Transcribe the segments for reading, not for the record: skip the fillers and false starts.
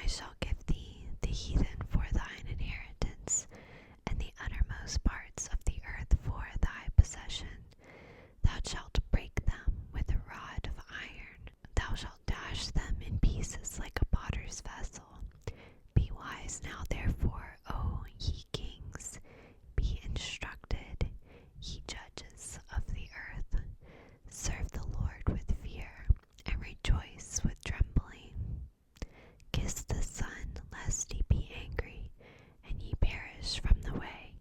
shall give thee the heathen for thine inheritance, and the uttermost parts of the earth for thy possession. Thou shalt break them with a rod of iron. Thou shalt dash them in pieces like a potter's vessel. Be wise now, therefore, O ye kings. Be instructed, ye judges of the earth. Serve the Lord with fear, and rejoice with trembling. Kiss the Son, lest he be angry, and ye perish from the way,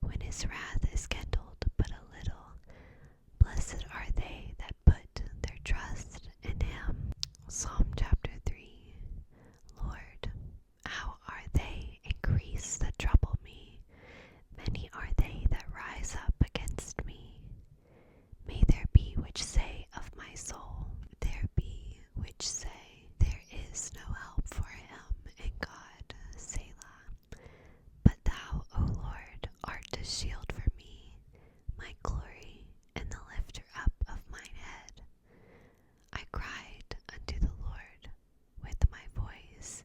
when his wrath is kindled but a little. Blessed are they that put their trust in him. Psalm chapter 3. Lord, how are they increased that trouble me? Many are they that rise up against me. May there be which say of my soul, there be which say, there is no help for him in God, Selah. But thou, O Lord, art a shield for me, my glory, and the lifter up of mine head. I cried unto the Lord with my voice,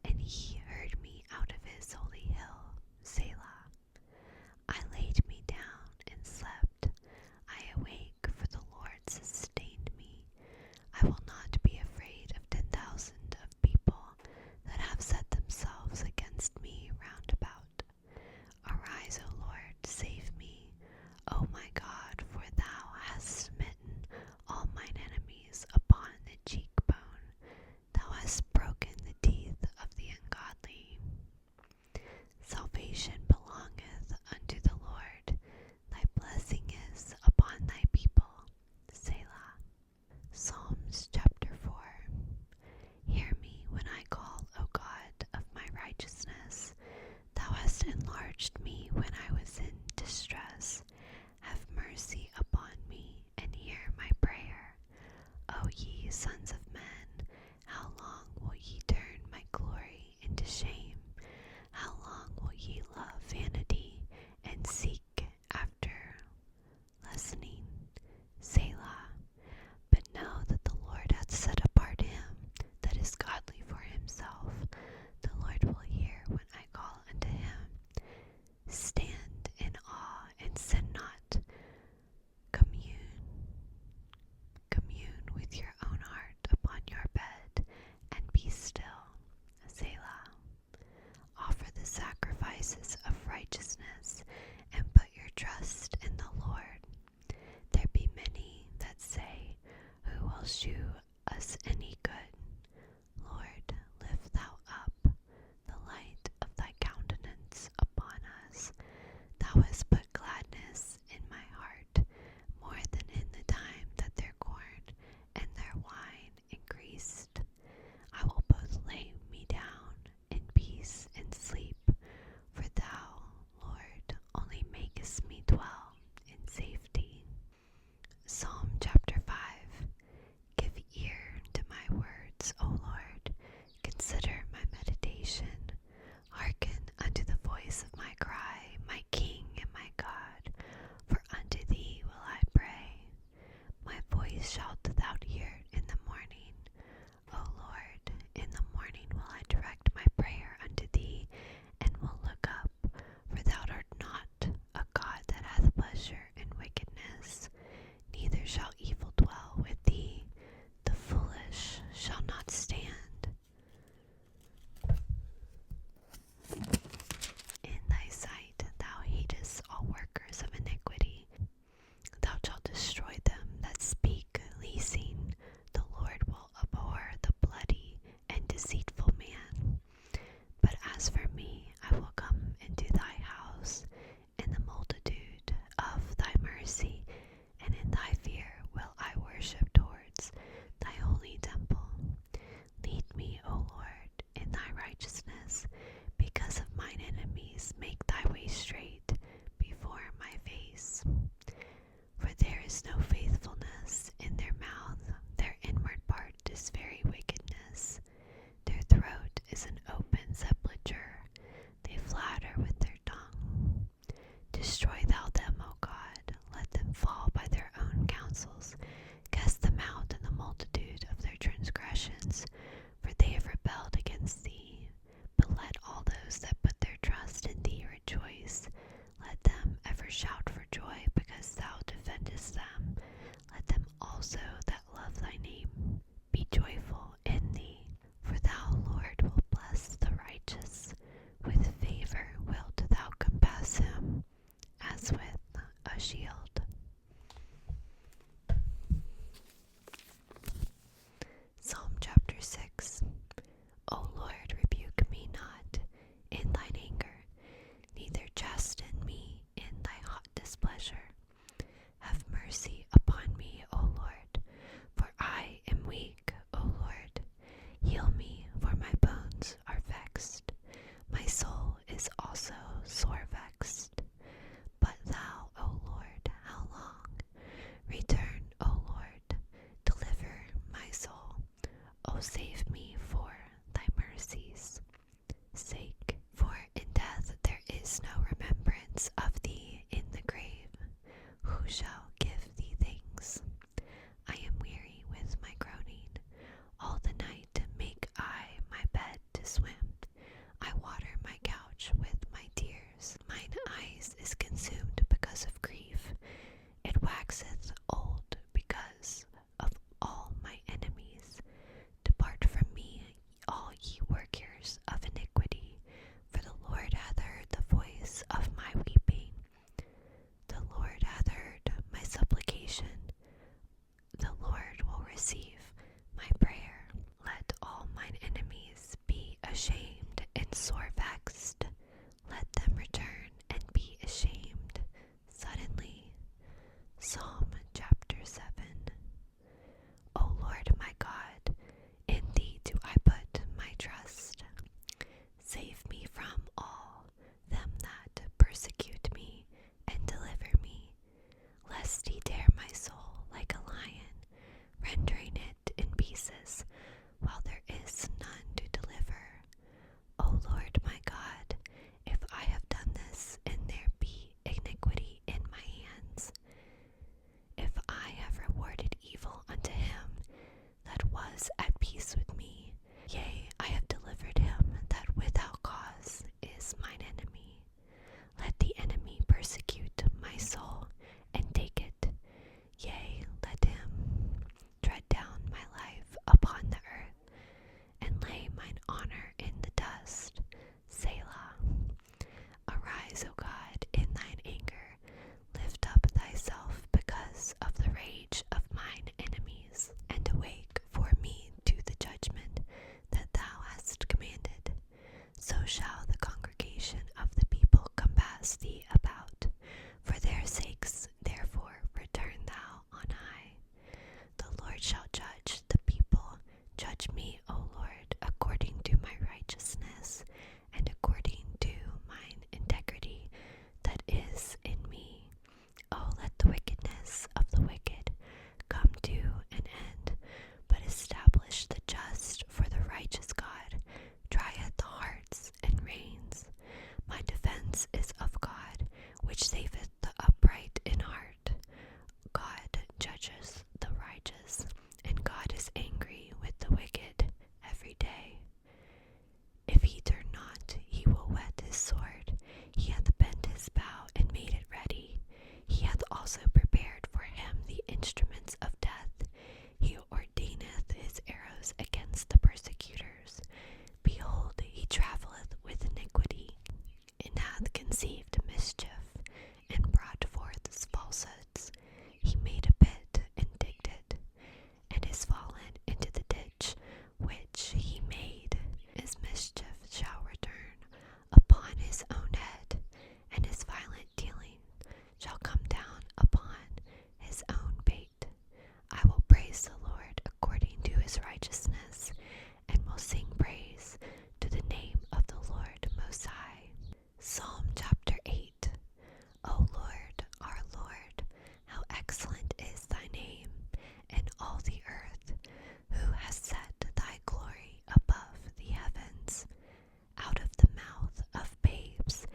and he heard me out of his holy hill, Selah. I laid me down and slept. I awake, for the Lord sustained me. I will not be afraid of 10,000 of people that have set themselves against me round about. Arise, O Lord, save me, O my God, for thou hast smitten all mine enemies upon the cheekbone. Thou hast broken the teeth of the ungodly. Salvation belongeth unto the Lord. Thy blessing is upon thy people. Selah. Psalms chapter 4. Hear me when I call, O God of my righteousness. Thou hast enlarged me when I was in distress. Have mercy upon me, and hear my prayer. O ye sons of men, how long will ye turn my glory into shame? How long will ye love vanity, and seek after lessening? Selah. But know that the Lord hath set apart him that is godly for himself. The Lord will hear when I call unto him. Stand in awe and sin not. Commune with your own heart upon your bed, and be still. Selah. Offer the sacrifices of righteousness, and put your trust in the Lord. There be many that say, who will shew us any good? Lord, lift thou up the light of thy countenance upon us. Thou hast put gladness in my heart, more than in the time that their corn and their wine increased. I will both lay me down in peace and sleep, for thou, Lord, only makest me dwell in safety. Psalm chapter 5. Give ear to my words, O Lord. Consider my meditation. Hearken unto the voice of my cry, my King and my God. For unto thee will I pray. My voice shalt thou hear in the morning. O Lord, in the morning will I direct my prayer unto thee, and will look up, for thou art not a God that hath pleasure in wickedness, neither shall evil dwell with thee. The foolish shall not stand in thy sight. Thou hatest all workers of iniquity. Thou shalt destroy them that speak leasing. The Lord will abhor the bloody and deceitful man. But as for me, I will come into thy house in the multitude of thy mercy, and in thy fear will I worship towards thy holy temple. Lead me, O Lord, in thy righteousness. Because of mine enemies, make thy way straight before my face. For there is no faithfulness in their mouth, their inward part is very wickedness. Their to swim. I water my couch with my tears. Mine eyes is consumed because of grief. It waxeth old because of all my enemies. Depart from me, all ye workers of iniquity, for the Lord hath heard the voice of my weeping. The Lord hath heard my supplication. The Lord will receive my prayer. Let all mine enemies be ashamed and sore vexed. Let them return and be ashamed suddenly. Psalm chapter 7. O Lord my God, in thee do I put my trust. Save me from all them that persecute me, and deliver me, lest he tear my soul like a lion, rendering it in pieces, while there is none to deliver. O Lord my God, if I have done this, and there be iniquity in my hands, if I have rewarded evil unto him that was at peace with me, yea, I have delivered him that without cause is mine enemy. Let the enemy persecute my soul, and take it. Yea, let him tread down my life upon the earth, and lay mine honor in the dust. Selah. Arise, O God, in thine anger. Lift up thyself because of the rage of mine enemies, and awake for me to the judgment that thou hast commanded. So shall the congregation of the people compass thee about. For their sakes, therefore, return thou on high. The Lord shall judge the people. Judge me, O Lord, according to my righteousness, and according to mine integrity that is in me. Oh, let the wickedness of the wicked come to an end, but establish the just, for the righteous God trieth the hearts and reins. My defense is of God, which saveth the upright in heart. God judges the righteous, and God is angry with the wicked every day. If he turn not, he will whet his sword. He hath bent his bow and made it ready. He hath also prepared for him the instruments of death. He ordaineth his arrows against the persecutors. Behold, he travelleth with iniquity, and hath conceived mischief, and brought forth falsehoods. He made a pit and digged it, and is fallen into the ditch which he made. His mischief shall return upon his own head, and his violent dealing shall come down upon his own bait. I will praise the Lord according to his righteousness, and will sing praise to the name of the Lord Most High. Psalm chapter 8. O Lord, our Lord, how excellent is thy name in all the earth, who has set thy glory above the heavens. Out of the mouth of babes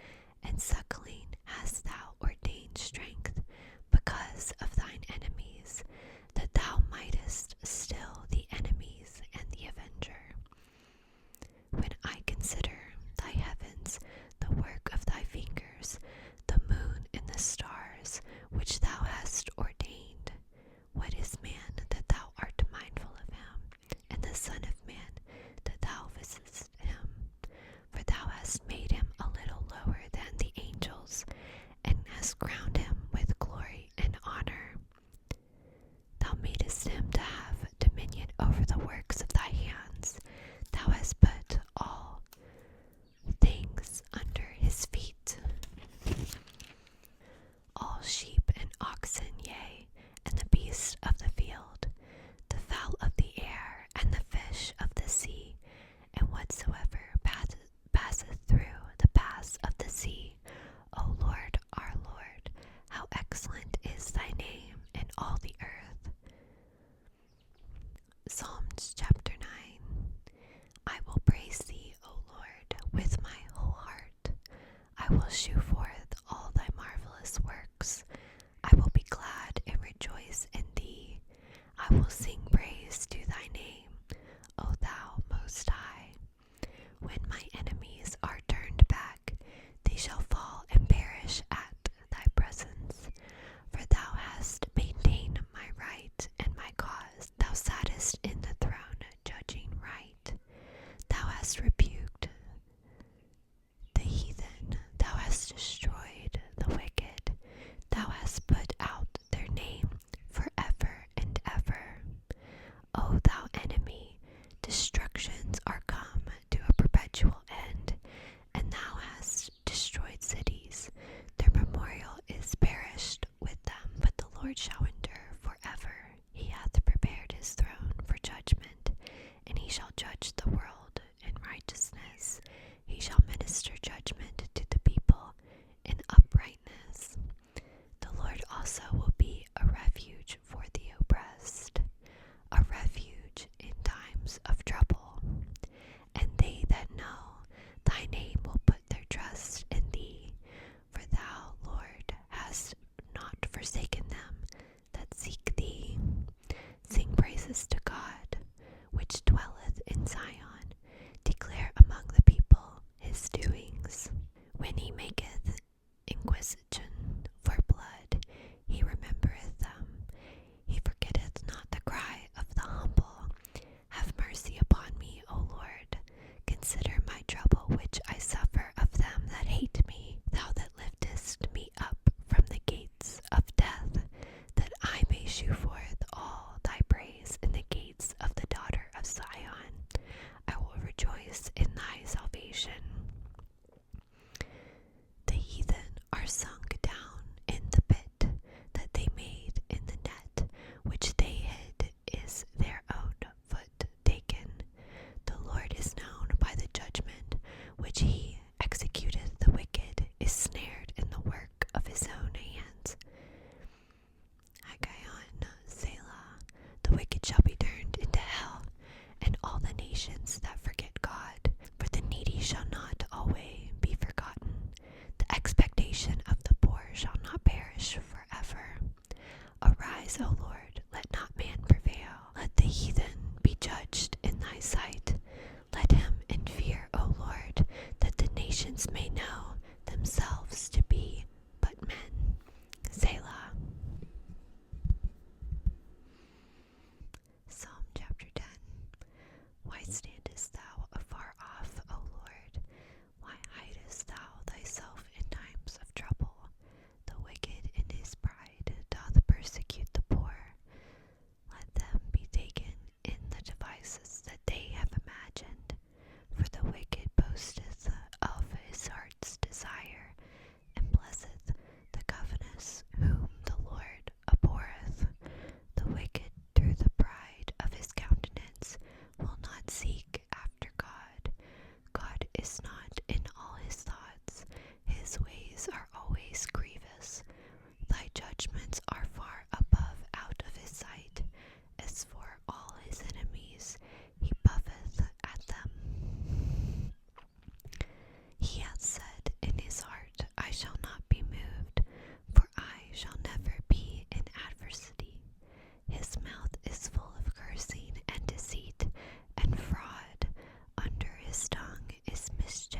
and suckling hast thou ordained strength because of thine enemies, that thou mightest still the enemies and the avenger. When I consider thy heavens, the work of thy fingers, the moon and the stars, which thou hast ordained, what is man that thou art mindful of him, and the Son of Man that thou visitest him? For thou hast made him a little lower than the angels, and hast crowned him with glory and honor. Thou madest him to have dominion over the works of thy hands. Thou hast put all things under his feet, all sheep and oxen, yea, and the beasts of the field, the fowl of the air, and the fish of the sea, and whatsoever passeth through the paths of the sea. O Lord, our Lord, how excellent is thy name in all the earth. Psalms chapter 9. I will praise thee, O Lord, with my whole heart. I will shew forth all thy marvelous works. I will be glad and rejoice in thee. I will sing praise to thy name, O thou Most High. hast rebuked the heathen, thou hast destroyed the wicked, thou hast put out their name forever and ever. O thou enemy, destructions are come to a perpetual end, and thou hast destroyed cities. Their memorial is perished with them, but the Lord shall endure forever. He hath prepared his throne for judgment, and he shall judge the world in righteousness. He shall minister judgment to the people in uprightness. The Lord also will be a refuge for the oppressed, a refuge in times of trouble. And they that know thy name will put their trust in thee, for thou, Lord, hast not forsaken them that seek thee. Sing praises to God, which dwelleth in Zion. Declare among the people his doings. When he maketh inquisition for blood, he remembereth them. He forgetteth not the cry of the humble. Have mercy upon me, O Lord. Consider my trouble which I suffer of them that hate me. Thou that liftest me up from the gates of death, that I may shew forth all thy praise in the gates of the daughter of Zion. I will rejoice in thy salvation. The heathen are sunk down in the pit that they made in the net, which they hid is their own foot taken. The Lord is known by the judgment which he executeth. The wicked is snared in the work of his own hands. Haggayon, Selah. The wicked shall be turned into hell, and all the nations that forget God. For the needy shall not always be forgotten. The expectation of the poor shall not perish forever. Arise, O Lord, let not man prevail. Let the heathen be judged in thy sight. Let him in fear, O Lord, that the nations may know themselves to be but men. Selah. Psalm chapter 10. Why standest thou afar off, O Lord? Why hidest thou thyself in times of trouble? The wicked in his pride doth persecute the poor. Let them be taken in the devices that they have imagined. For the wicked boasteth of his heart's desire, and blesseth the covetous whom the Lord abhorreth. The wicked through the pride of his countenance will not seek after God. God is not in all his thoughts. His ways are always grievous. Thy judgments are far above out of his sight. As for all his enemies, he puffeth at them. He hath said in his heart, I shall not be moved, for I shall never be in adversity. His mouth is full of cursing and deceit and fraud. Under his tongue is mischief.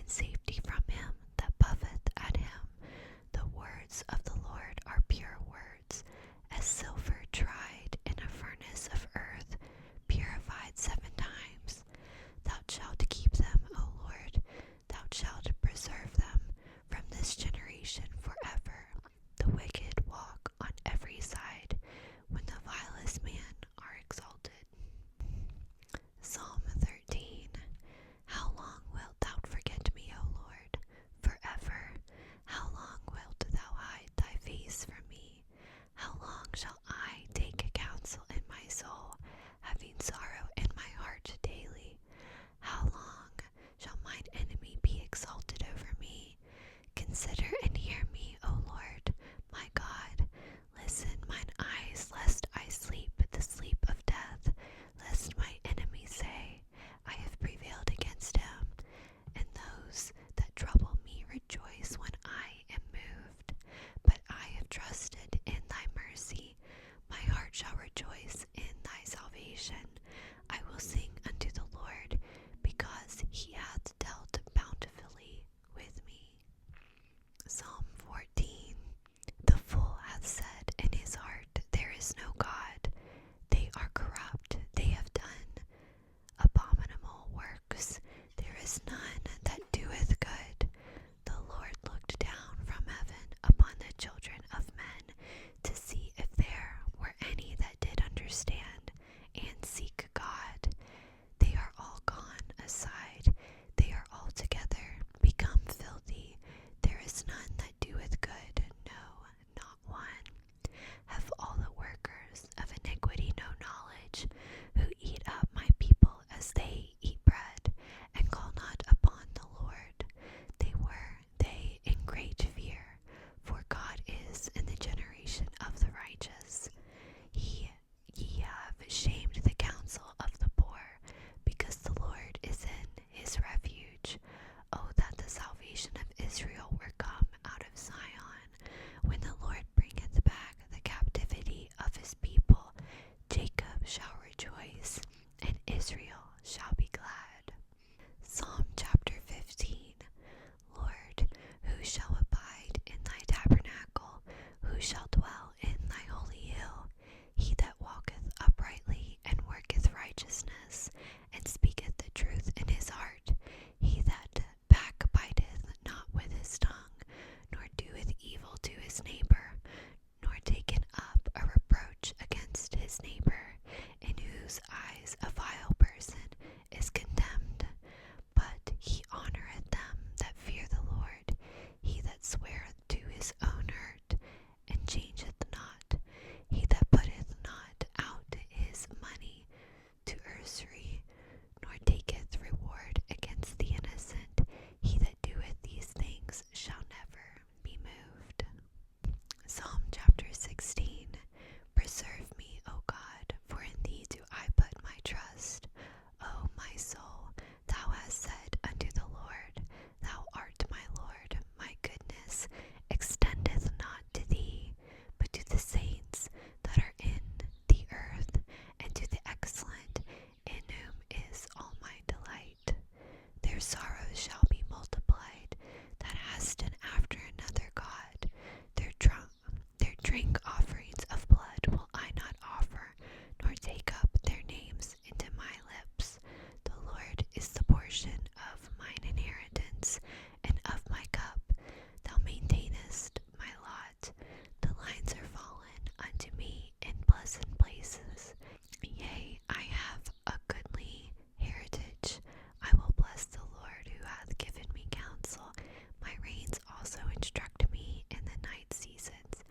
find safety from him that puffeth at him. The words of the Lord are pure words, as silver tried in a furnace of earth, purified 7 times. Thou shalt keep them, O Lord, thou shalt preserve them from this generation forever. The wicked walk on every side, when the vilest men are exalted. Psalm 13. How long wilt thou forget me, O Lord? Forever. How long wilt thou hide thy face from me? How long shall I take counsel in my soul, having sorrow in my heart daily? How long shall mine enemy be exalted over me? Consider and hear me, O Lord, my God. Listen, mine eyes, lest I sleep the sleep of death, lest my enemy say, I have prevailed against him, and those that trouble me rejoice when I am moved. But I have trusted in thy mercy. My heart shall rejoice in thy salvation. I will sing unto the Lord, because he hath dealt bountifully with me. Psalm 14. The fool hath said in his heart, there is no God. They are corrupt, they have done abominable works. There is none that doeth good. The Lord looked down from heaven upon the children of men, to see if there were any that did understand and seek God. They are all gone aside, they are altogether become filthy. There is none that doeth good, no, not one. Have all the workers of iniquity no knowledge, who eat up my people as they eat bread, and call not upon the Lord? They in great fear, for God is in the generation of the righteous. Ye have shamed the counsel of the poor, because the Lord is in his refuge. Oh, that the salvation of Israel were come out of Zion. When the Lord bringeth back the captivity of his people, Jacob shall rejoice, and Israel shall be glad. Psalm chapter 15. Lord, who shall abide in thy tabernacle? Who shall dwell in thy holy hill? He that walketh uprightly and worketh righteousness, and speaketh the truth in his heart. He that backbiteth not with his tongue, nor doeth evil to his neighbor, nor taketh up a reproach against his neighbor, in whose eyes a vile person is condemned. But he honoureth them that fear the Lord. He that sweareth to his own hurt, and changeth not. He that putteth not out his money to usury, nor taketh reward against the innocent. He that doeth these things shall never be moved. Psalm chapter 16. Preserve me, O God, for in thee do I put my trust. O my soul, thou hast said unto the Lord, thou art my Lord. My goodness extendeth not to thee, but to the saints that are in the earth, and to the excellent, in whom is all my delight. Their sorrows shall be multiplied, that hasten after another God. Their drink offerings of blood will I not offer, nor take up their names into my lips. The Lord is the portion of mine inheritance, and of my cup. Thou maintainest my lot. The lines are fallen unto me in pleasant places. Yea, I have a goodly heritage. I will bless the Lord who hath given me counsel. My reins also instruct me in the night seasons.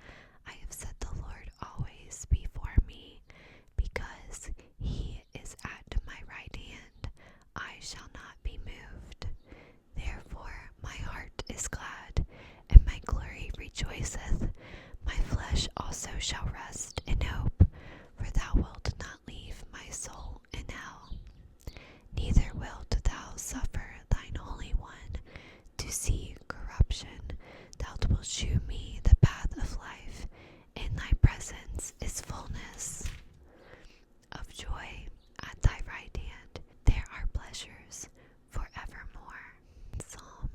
I have set the Lord always before me, because he is at my right hand. I shall not be moved. Therefore my heart is glad, and my glory rejoiceth. My flesh also shall rest in hope, for thou wilt not leave my soul in hell, neither wilt thou suffer thine Holy One to see corruption. Thou wilt shew me the path of life. In thy presence is fullness of joy. At thy right hand there are pleasures forevermore. Psalm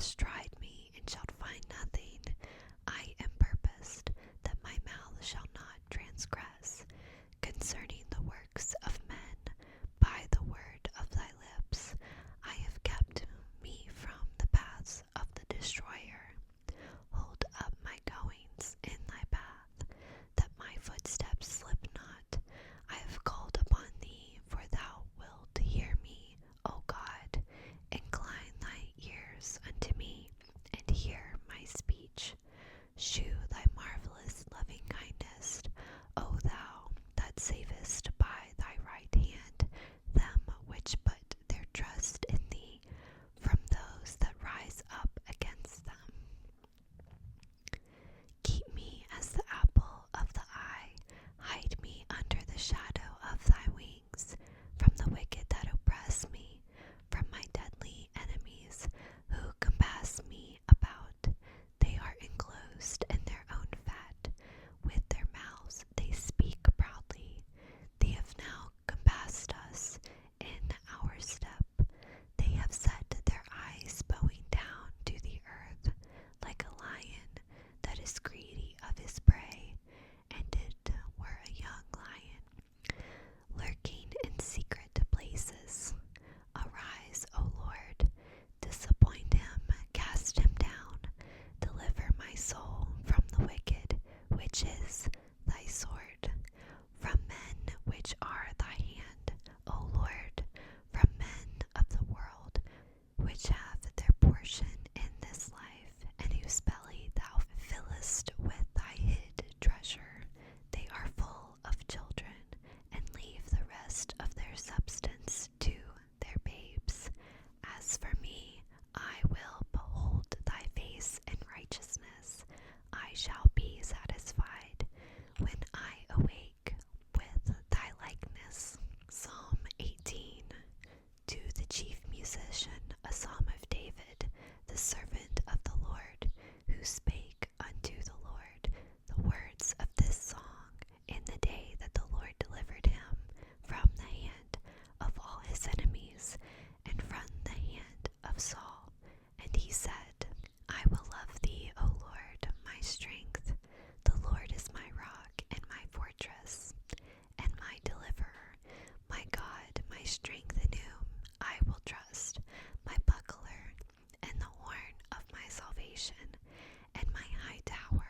hast tried me, and shalt find nothing. I am purposed that my mouth shall not transgress concerning the works of men by the word of thy lips. I have kept me from the paths of the destroyer. Hold up my goings in thy path, that my footsteps slip not. I have called upon thee, for thou wilt hear me, O God. Incline thy ears unto me, and hear my speech. Shew thy marvelous loving kindness, O thou that savest by thy right hand them which put their trust in thee, from those that rise up against them. Keep me as the apple of the eye, hide me under the shadow of thy wings, from the wicked that oppress me, from my deadly enemies who compass me about. They are enclosed in their own fat, with their mouths they speak proudly. They have now compassed us in our step. They have set their eyes bowing down to the earth, like a lion that is greedy of his prey, and it were a young lion, lurking in secret places. Arise, O Lord, disappoint him, cast him down, deliver my soul from the wicked, which is thy sword, from men which are thy hand, O Lord, from men of the world, which have their portion in this life, and whose belly thou fillest with thy hid treasure. They are full of children, and leave the rest of their substance to their babes. As for me, I will behold thy face in righteousness. I shall be satisfied when I awake with thy likeness. Psalm 18. To the chief musician, a psalm of David, the servant of the Lord, who spake unto the Lord the words of this song in the day that the Lord delivered him from the hand of all his enemies, and from the hand of Saul. And he said, I will love thee, O Lord, my strength. The Lord is my rock and my fortress, and my deliverer, my God, my strength, in whom I will trust, my buckler, and the horn of my salvation, and my high tower.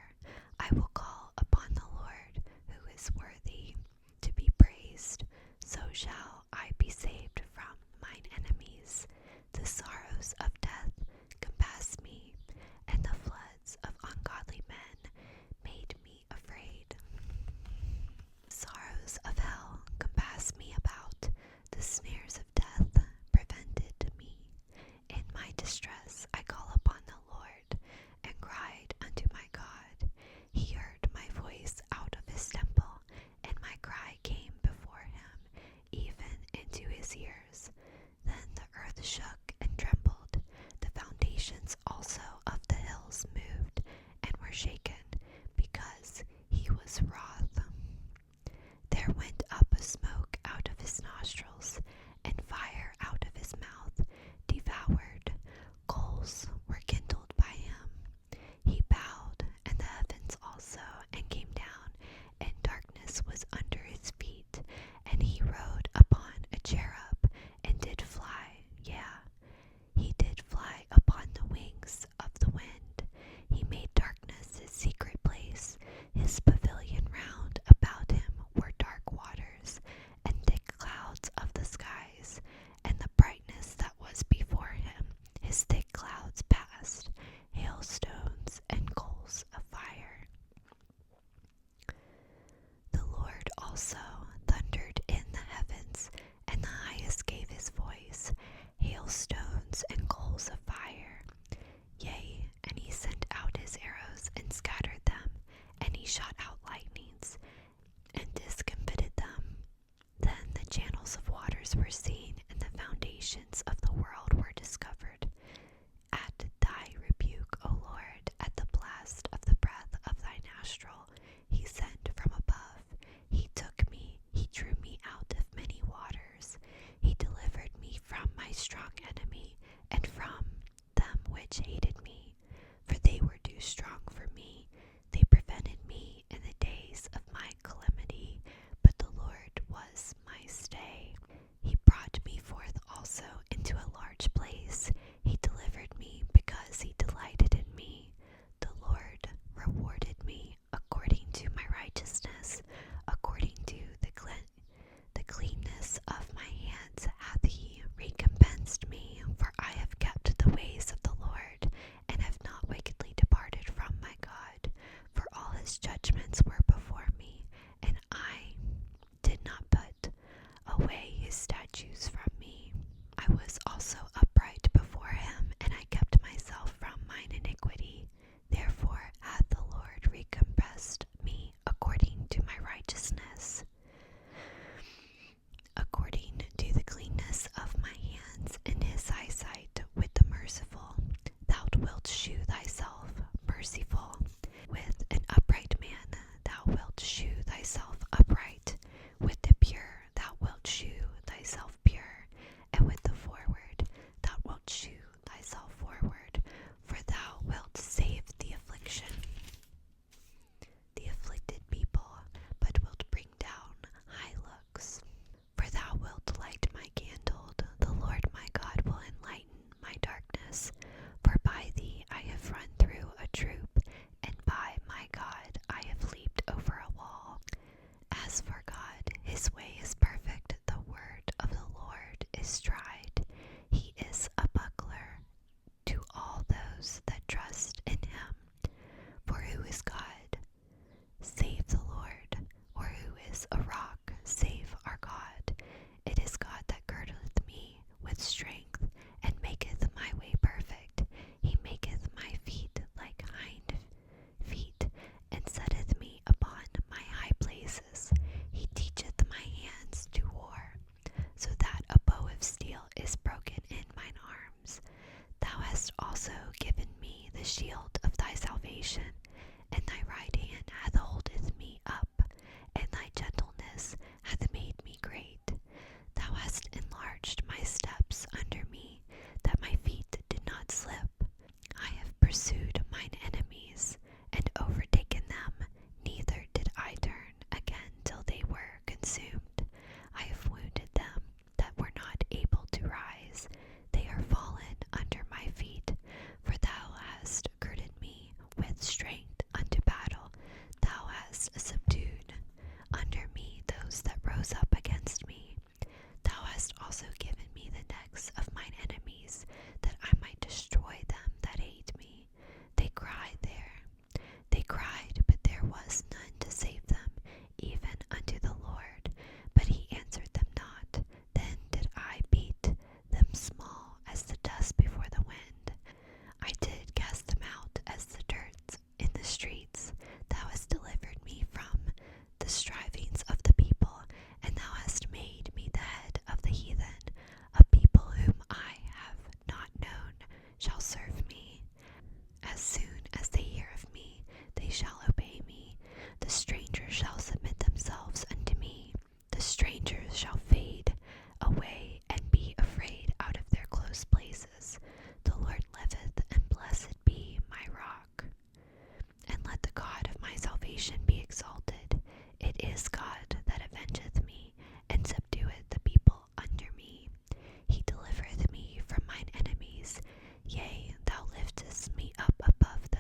I will call upon the Lord, who is worthy to be praised. So shall I be saved from mine enemies. The sorrows of death compassed me, and the floods of ungodly men made me afraid. Sorrows of hell compassed me about. The snares of death prevented me. In my distress I call upon the Lord, and cried unto my God. He heard my voice out of his temple, and my cry came before him, even into his ears. Then the earth shook and trembled. The foundations also of the hills moved and were shaken, because he was wroth. There went up a smoke out of his nostrils, and fire out of his mouth devoured. Coals were kindled by him. He bowed, and the heavens also, and came down, and darkness was under his feet. And he rode upon a cherub, and did fly, he did fly upon the wings of the wind. He made darkness his secret place. His pavilion round about him were dark waters, and thick clouds of the skies, and the brightness that was before him. His thick clouds passed, hailstones and coals of fire. The Lord also thundered in the heavens, and the highest gave his voice, hailstones and coals of fire. Yea, and he sent out his arrows and scattered them, and he shot out lightnings and discomfited them. Then the channels of waters were seen, and the foundations of the world were discovered. At thy rebuke, O Lord, at the blast of the breath of thy nostril, he sent from above. He took me, he drew me out of many waters. He delivered me from my strong enemy, and from them which hated too strong for me. They prevented me in the days of my calamity, but the Lord was my stay. He brought me forth also into a large place. He delivered me because he delighted in me. The Lord rewarded me according to my righteousness, according to the cleanness of my hands hath he recompensed me. For I have kept the ways of the Lord, and have not wickedly departed from my God. For all his judgments were before me, and I did not put away his statutes from me. I was also upright before him, and I kept myself from mine iniquity. Therefore hath the Lord recompensed me according to my righteousness, according to the cleanness of my hands in his eyesight with the merciful. Thou wilt shew thyself merciful. With an upright man thou wilt shew thyself upright. With the pure thou wilt shew thyself pure. And with the forward thou wilt shew thyself forward. For thou wilt save the afflicted people, but wilt bring down high looks. For thou wilt light my candle, the Lord my God will enlighten my darkness. For by thee I have run through a troop, and by my God I have leaped over a wall. As for God, his way is perfect, the word of the Lord is tried. He is a buckler to all those that trust in him. For who is God, save the Lord? Or who is a rock, save our God? It is God that girdeth me with strength, and maketh my way perfect. He maketh my feet like hind feet, and setteth me upon my high places. He teacheth my hands to war, so that a bow of steel is broken in mine arms. Thou hast also given me the shield of thy salvation, and thy right hand hath holdeth me up, and thy gentleness hath made me great. Thou hast enlarged my steps under me, that my feet did not slip. I have pursued mine enemies, and overtaken them, neither did I turn again till they were consumed. I have wounded them that were not able to rise. They are fallen under my feet. For thou hast girded me with strength unto battle. Thou hast subdued under me those that rose up against me. Thou hast also given me the necks of mine enemies, that I might destroy them that hate me. They cried, but there was none to save them, even unto the Lord. But he answered them not. Then did I beat them small as the dust before the wind. I did cast them out as the dirt in the streets. Thou hast delivered me from the strivings of the people, and thou hast made me the head of the heathen. A people whom I have not known shall serve me. As soon as they hear of me, they shall obey me. The strangers shall submit themselves unto me. The strangers shall fade away and be afraid out of their close places. The Lord liveth, and blessed be my rock. And let the God of my salvation be exalted. It is God that avengeth me, and subdueth the people under me. He delivereth me from mine enemies. Yea, thou liftest me up above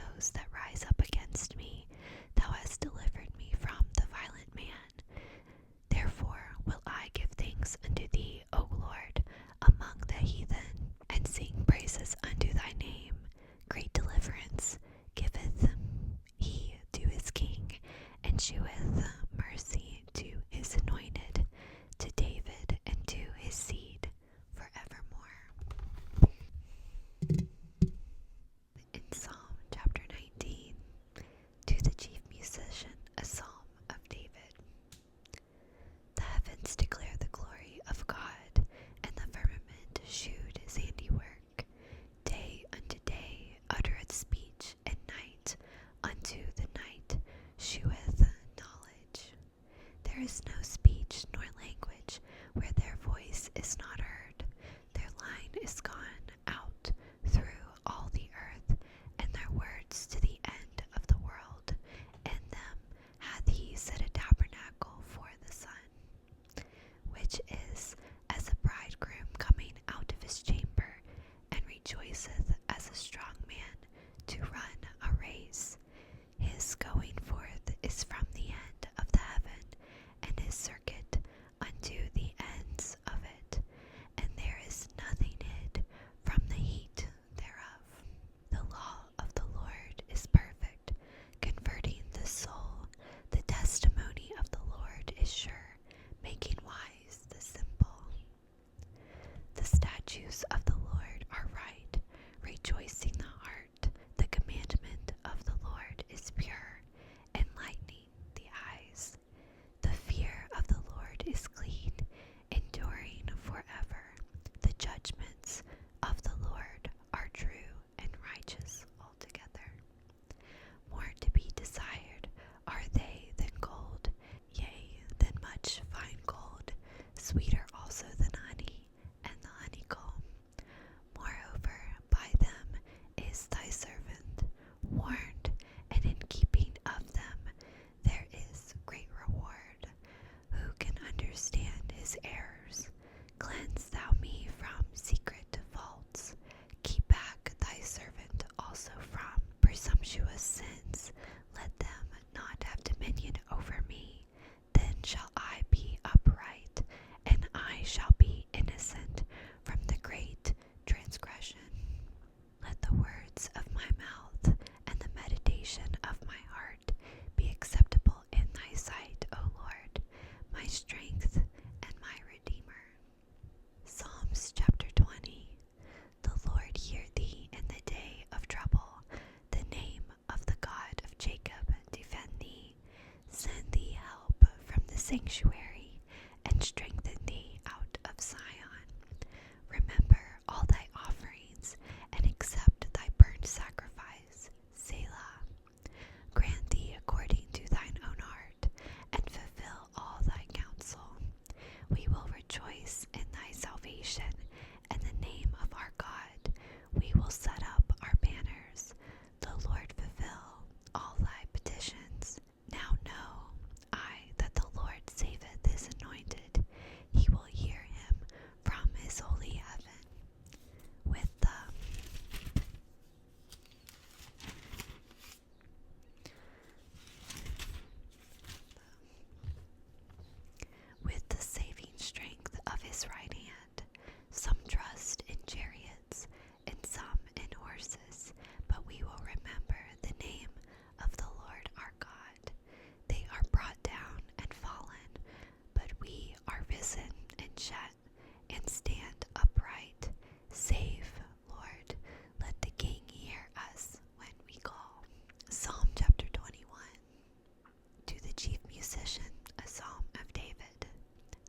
contemptuous sins, let them not have dominion over me. Then shall I be upright, and I shall be innocent from the great transgression. Let the words of my mouth and the meditation of my heart be acceptable in thy sight, O Lord, my strength and my Redeemer. Psalms chapter 20. The Lord hear thee in the day of trouble. The name of the God of Jacob defend thee. Send thee help from the sanctuary, and strengthen thee out of Zion. Remember all thy offerings, and accept thy burnt sacrifice. Selah. Grant thee according to thine own heart, and fulfill all thy counsel. We will rejoice in thy salvation, and the name of our God. We will set up our banners. The Lord fulfill all thy petitions. Now know I that the Lord saveth his anointed. He will hear him from his holy heaven. With the saving strength of his right hand. Some trust in chariots, and some in horses, but we will remember the name of the Lord our God. They are brought down and fallen, but we are risen and yet and stand upright. Save, Lord, let the King hear us when we call. Psalm chapter 21. To the chief musician, a psalm of David.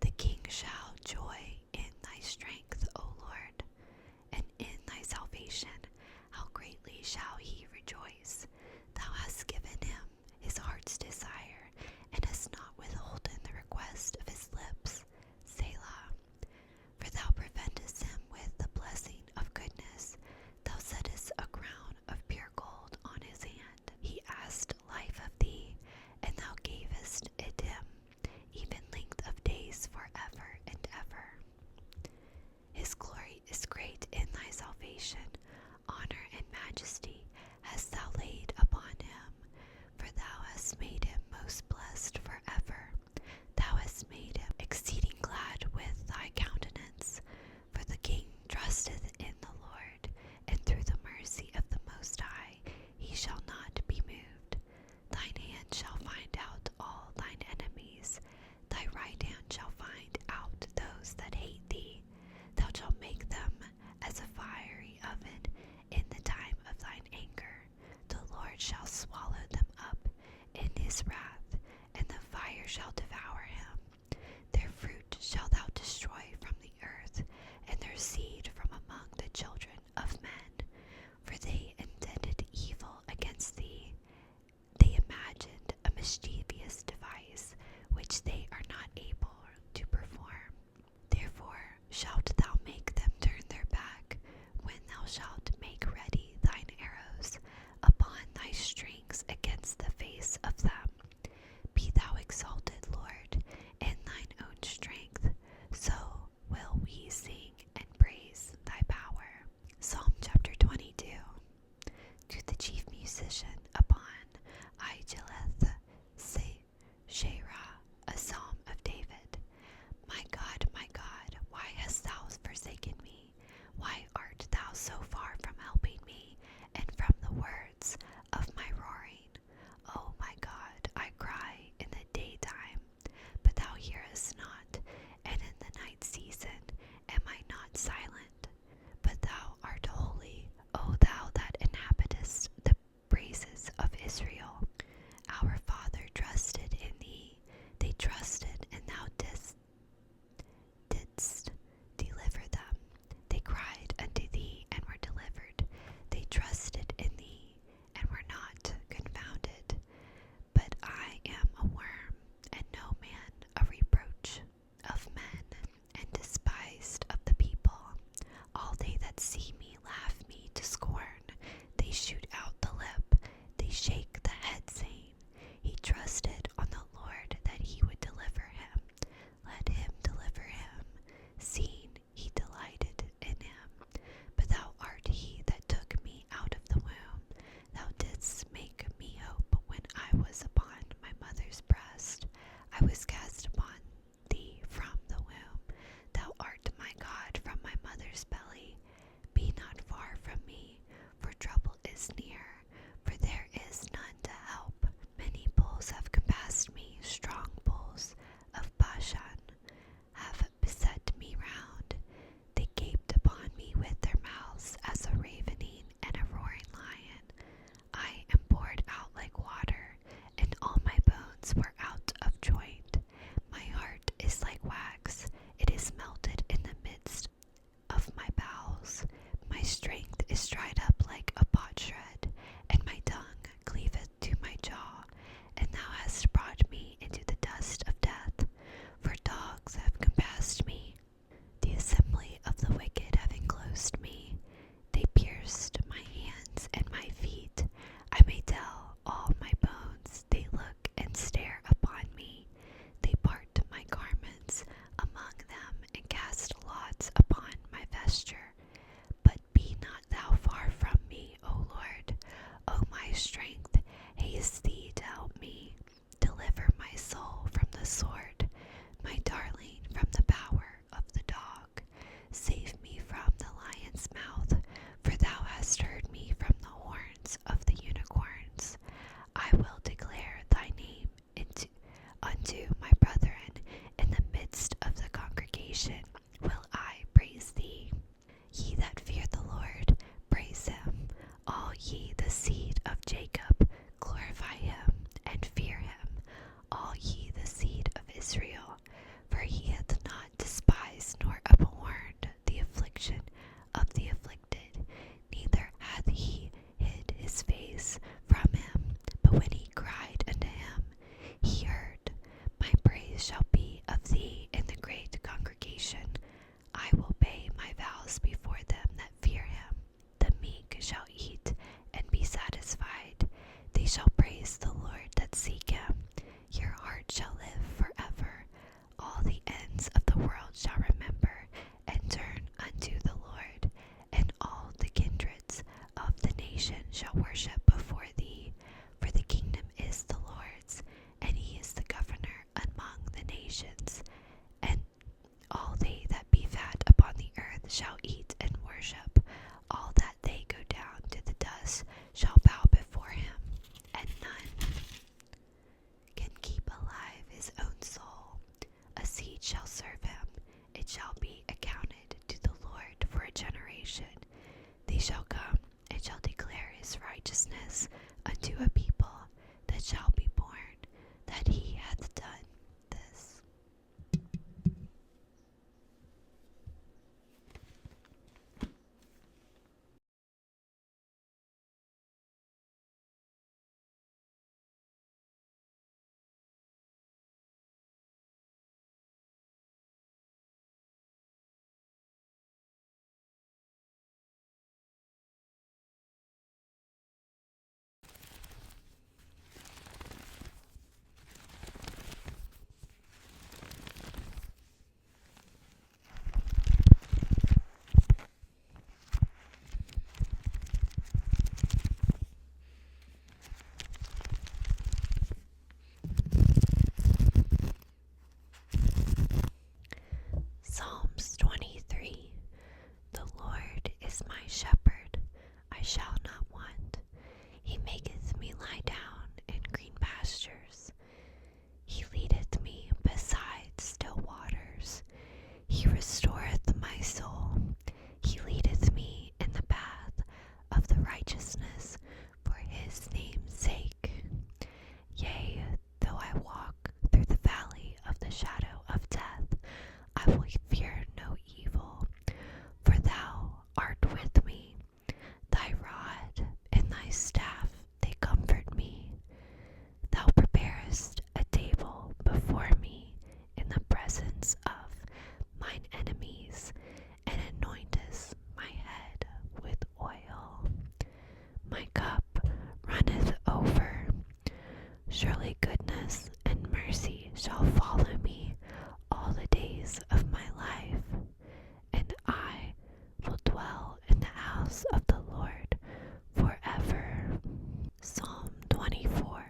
The king shall joy in thy strength, O Lord, and in thy salvation how greatly shall he rejoice. Thou hast given him his heart's desire, and hast not withholden the request of his lips. Selah. For thou preventest him with the blessing of goodness. Thou settest a crown of pure gold on his hand. He asked life of thee, and thou gavest it him, even length of days forever and ever. His glory is great in thy salvation. Honor and majesty hast thou shall worship before thee, for the kingdom is the Lord's, and he is the governor among the nations. And all they that be fat upon the earth shall eat and worship. All that they go down to the dust shall bow before him, and none can keep alive his own soul. A seed shall serve him, it shall be accounted to the Lord for a generation. They shall come and shall declare his righteousness unto a people that shall be born, that he hath done this. Psalms 23. The Lord is my shepherd, I shall not want. He maketh me lie down in green pastures. He leadeth me beside still waters. He restoreth my soul. He leadeth me in the path of the righteousness for his name's sake. Yea, though I walk through the valley of the shadow of death, I will fear no evil, for thou art with me. Thy rod and thy staff, they comfort me. Thou preparest a table before me in the presence of mine enemies, and anointest my head with oil. My cup runneth over. Surely goodness and mercy shall follow me all the days of my life, and I will dwell in the house of the Lord forever. Psalm 24.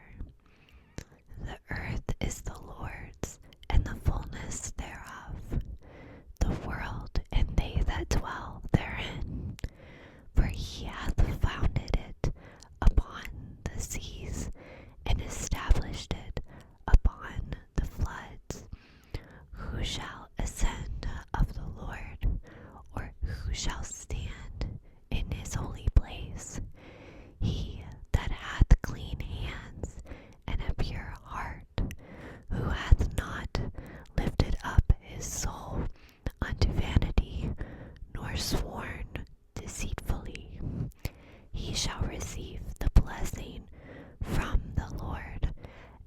The earth is the Lord's, and the fullness thereof, the world and they that dwell therein. For he hath founded it upon the seas, and established it upon the floods. Who shall ascend of the Lord, or who shall stand in his holy place? He that hath clean hands and a pure heart, who hath not lifted up his soul unto vanity, nor sworn deceitfully. He shall receive the blessing from the Lord,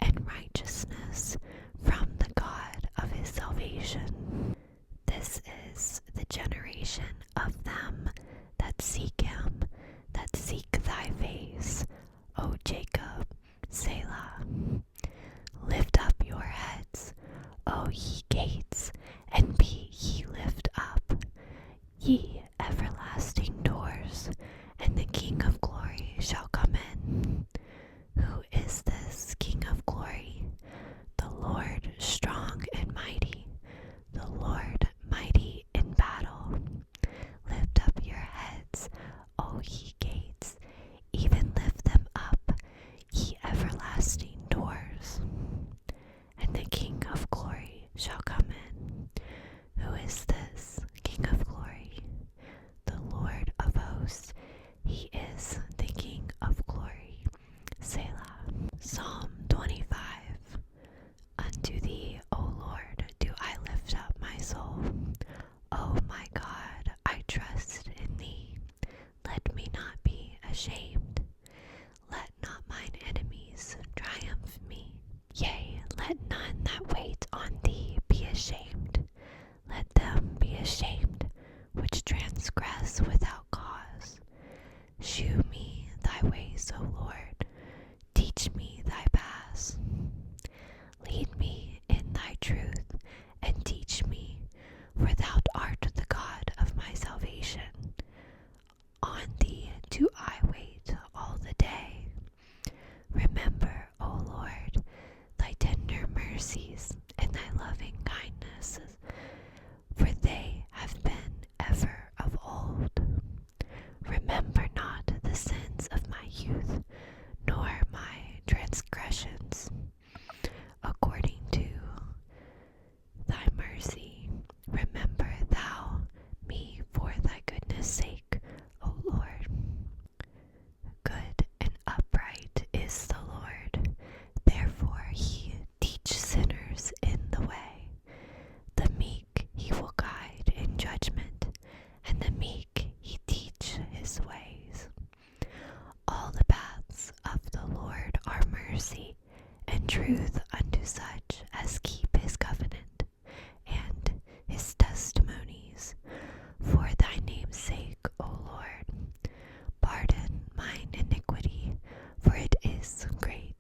and righteousness from the God of his salvation. This is the generation of them that seek him, that seek thy face, O Jacob, Selah. Lift up your heads, O ye gates, and be ye lift up, ye everlasting doors, and the King of glory shall come in. Who is this King of glory? The Lord strong and mighty, the Lord mighty in battle. Lift up your heads, O ye gates, even lift them up, ye everlasting truth unto such as keep his covenant and his testimonies. For thy name's sake, O Lord, pardon mine iniquity, for it is great.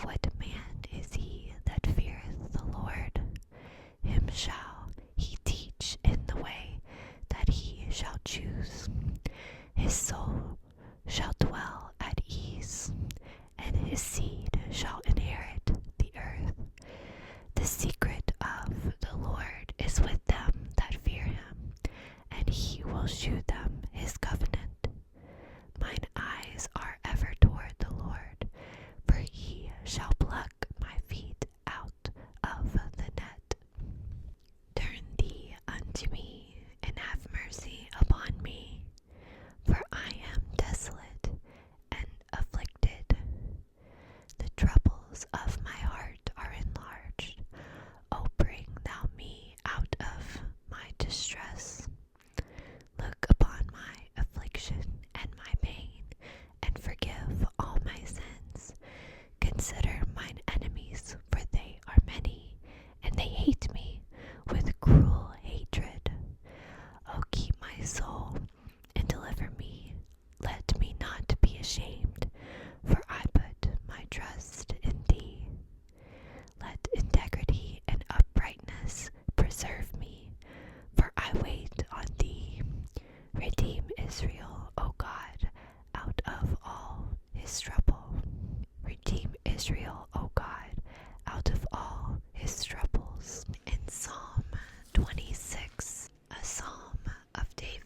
What man is he that feareth the Lord? Him shall he teach in the way that he shall choose. His soul shall dwell at ease, and his seed shall inherit the earth. The secret of the Lord is with them that fear him, and he will shew them his covenant. Mine eyes are ever toward the Lord, for he shall pluck my feet out of the net. Turn thee unto me, and have mercy upon me, for I am desolate and afflicted. The troubles of my heart are enlarged. O bring thou me out of my distress. Look upon my affliction and my pain, and forgive all my sins. Consider mine enemies, for they are many, and they hate me with cruel hatred. O keep my soul, and deliver me. Let me not be ashamed, for I put my trust in thee. Let integrity and uprightness preserve me, for I wait on thee. Redeem Israel, O God, out of all his trouble. Redeem Israel, O God, out of all his troubles. In Psalm 26, a psalm of David.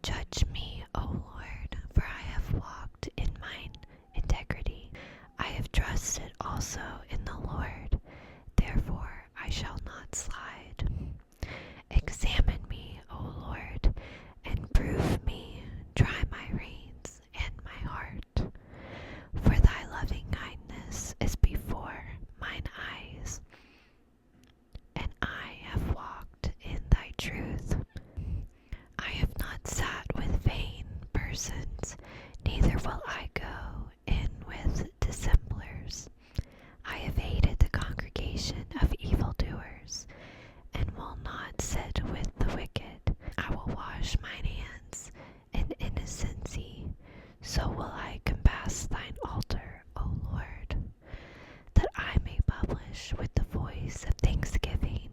Judge me, O Lord, for I have walked in mine integrity. I have trusted also in the Lord, therefore I shall not slide. Examine me, O Lord, and prove me. Try my reins and my heart. For thy loving kindness is before mine eyes, and I have walked in thy truth. I have not sat with vain persons, neither will I go in with dissemblers. I have hated the congregation of evildoers, and will not sit with the wicked. I will wash mine hands in innocency, so will I compass thine altar, O Lord, that I may publish with the voice of thanksgiving,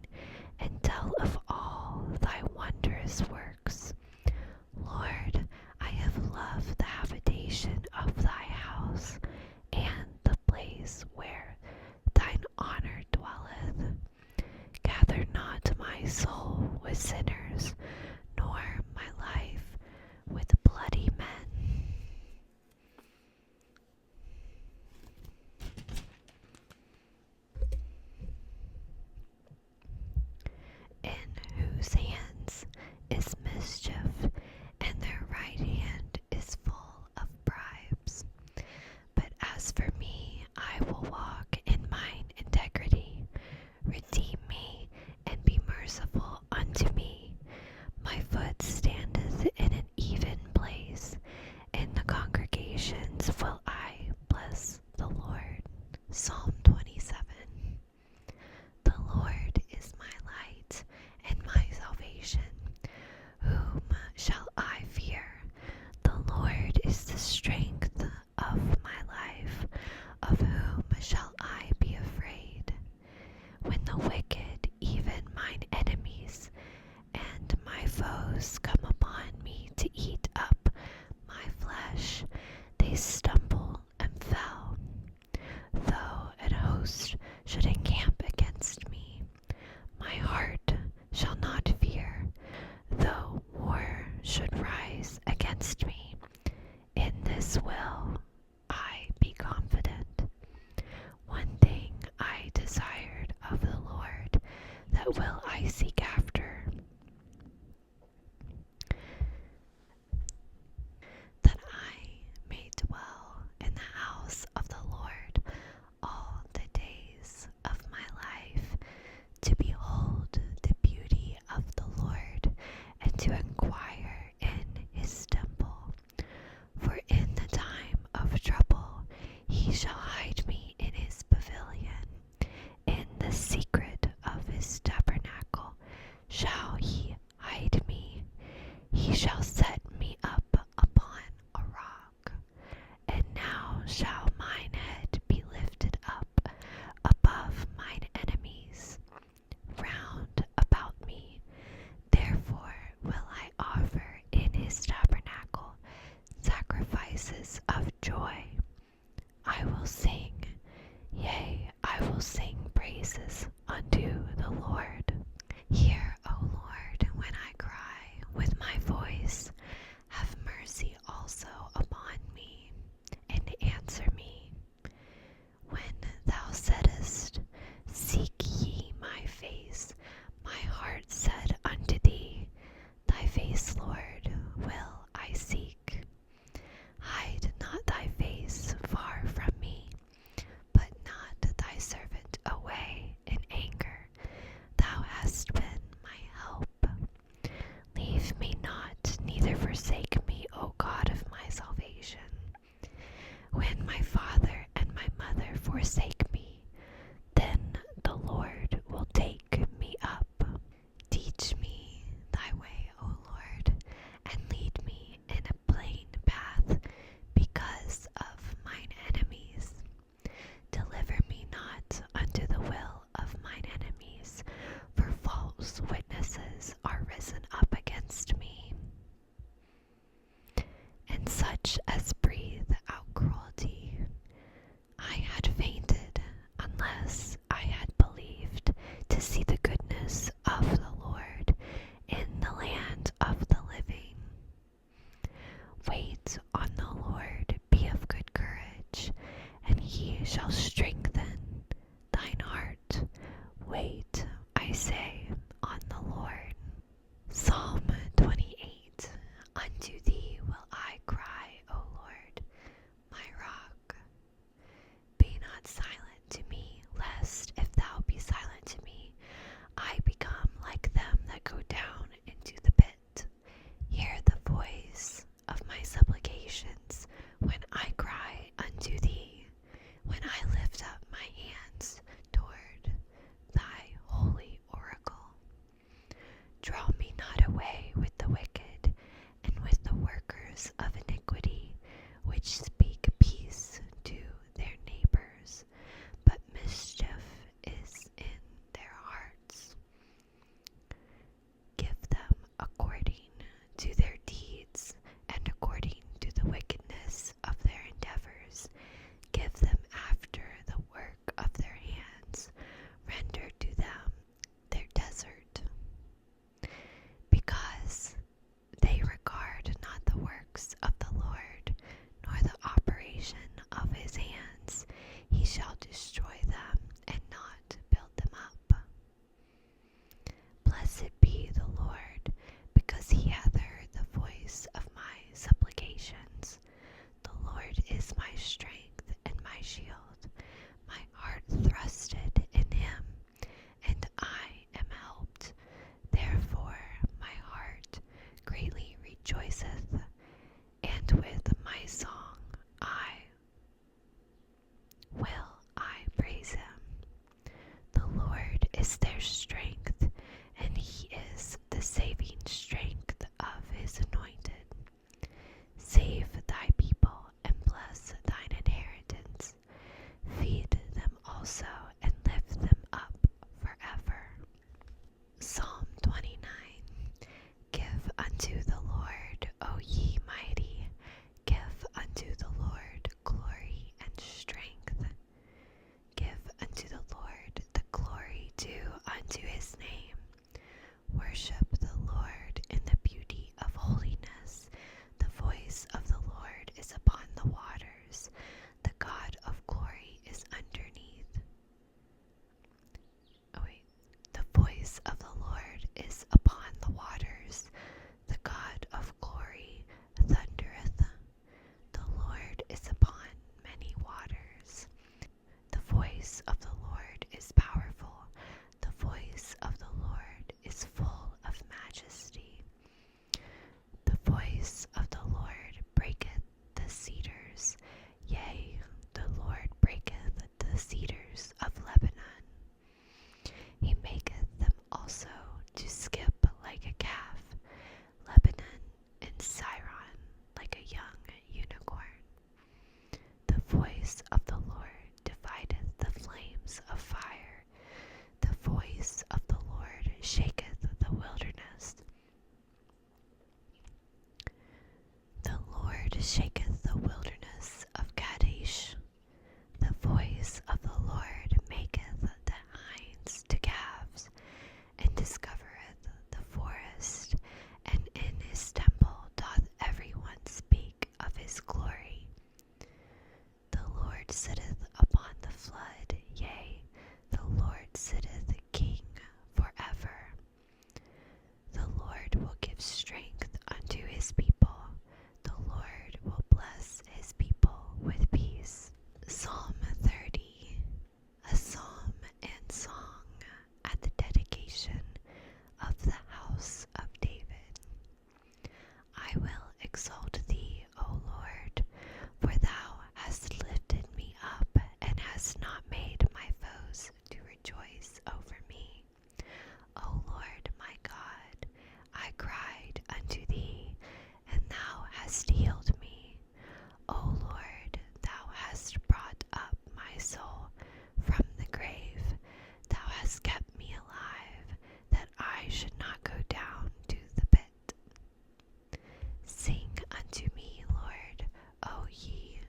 and tell of all thy wondrous works. Lord, I have loved the habitation of thy house, and the place where thine honor dwelleth. Gather not my soul with sinners, nor my life with bloody men. In whose hands is mischief, and their right hand is full of bribes. But as for me, I will walk in mine integrity. Redeem me, and be merciful unto me. My foot standeth in an even place. In the congregations will I bless the Lord. Psalm 27. The Lord is my light and my salvation. Whom shall I fear? The Lord is the strength of my life. Of whom shall I be afraid? When the wicked, even mine enemies, and my foes come upon me to eat up my flesh, they stumble and fell. Though an host should encamp against me, my heart shall not fear. Though war should rise against me, in this will I be confident. One thing I desired of the Lord, that will I seek after, that I may dwell in the house of the Lord all the days of my life, to behold the beauty of the Lord, and to inquire in his temple. For in the time praises of joy. I will sing, yea, I will sing praises unto the Lord. Hear, O Lord, when I cry with my voice. Have mercy also upon me, and answer me. When thou saidst, Seek ye my face, my heart said unto thee, Thy face, Lord, will I seek. Hide not thy face far from me, put not thy servant away in anger. Thou hast been my help. Leave me not, neither forsake me, O God of my salvation. When my father and my mother forsake me, then the Lord will take me up. Teach me thy way, O Lord, and lead me in a plain path because of mine enemies. Deliver me not unto the will of mine enemies, for false witnesses are risen up against me, and such as breathe out cruelty. I had fainted unless I had believed to see the goodness of the Lord in the land of the living. Wait on the Lord, be of good courage, and he shall strengthen thine heart. Wait, I say, on the Lord. Psalm 28. Unto thee will I cry, O Lord, my rock. Be not silent to me, lest if thou be silent to me, I become like them that go down into the pit. Hear the voice of my supplications when I cry unto thee, when I lift up my hands toward thy holy oracle. Draw me not away with the wicked and with the workers of iniquity, which speak peace to their neighbors, but mischief is in their hearts. Give them according to their deeds and according to the wickedness of their endeavors. Give them after the work of their hands. Render to them their desert. Because they regard not the works of the Lord, nor the operation of his hands, he shall destroy them and not build them up. Blessed be the Lord, because he hath heard the voice of my supplications. The Lord is my strength and my shield. My heart trusted in him, and I am helped. Therefore my heart greatly rejoiceth, and with my song I praise him. The Lord is their strength, and he is the saving strength of his anointed. Save thy people and bless thine inheritance. Feed them also and lift them up forever. Psalm 29. Give unto the Lord, O ye mighty, give unto the Lord glory and strength. Give unto the Lord the glory due unto his name. Worship the Lord in the beauty of holiness. The voice of the Lord is upon the waters. The God of glory is underneath. The voice of the Lord is upon the waters. The God of glory thundereth. The Lord is upon many waters. The voice of the Lord is powerful. The voice of the Lord is full of majesty. The voice of the Lord breaketh the cedars. Yea, the Lord breaketh the cedars of Lebanon. He maketh them also to skip like a calf, Lebanon and Sirion like a young unicorn. The voice of the Lord divideth the flames of fire. The voice of the Lord shaketh the wilderness. The Lord shaketh the wilderness Lord sitteth upon the flood, yea, the Lord sitteth King forever. The Lord will give strength unto his people. The Lord will bless his people with peace. Psalm 30, a psalm and song at the dedication of the house of David. I will exalt thee, O Lord, for thou hast lifted me up and hast not made my foes to rejoice over me. O Lord my God, I cried unto thee, and thou hast healed me. O Lord, thou hast brought up my soul from the grave. Thou hast kept me alive, that I should not go down to the pit. Sing unto me, Lord, O ye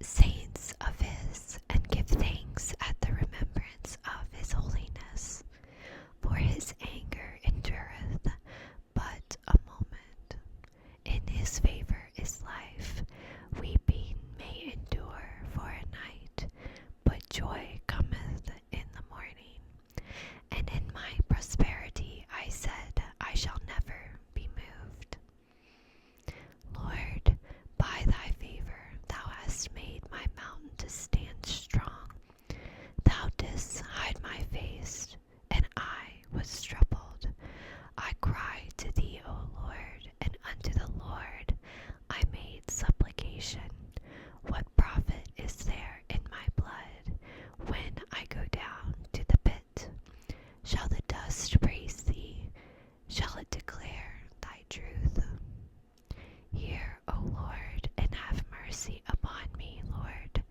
saints of his, and give thanks at the remembrance of his holiness. For his anger endureth but a moment. In his favor is life. Weeping may endure for a night, but joy cometh in the morning. And in my prosperity I said, I shall never be moved. Lord, by thy favor thou hast made my mountain to stand strong. Thou didst hide my face, and I was troubled. I cried to thee, O Lord, and unto the Lord I made supplication. What profit is there in my blood when I go down to the pit? Shall the dust praise thee? Shall it declare thy truth? Hear, O Lord, and have mercy upon me, Lord.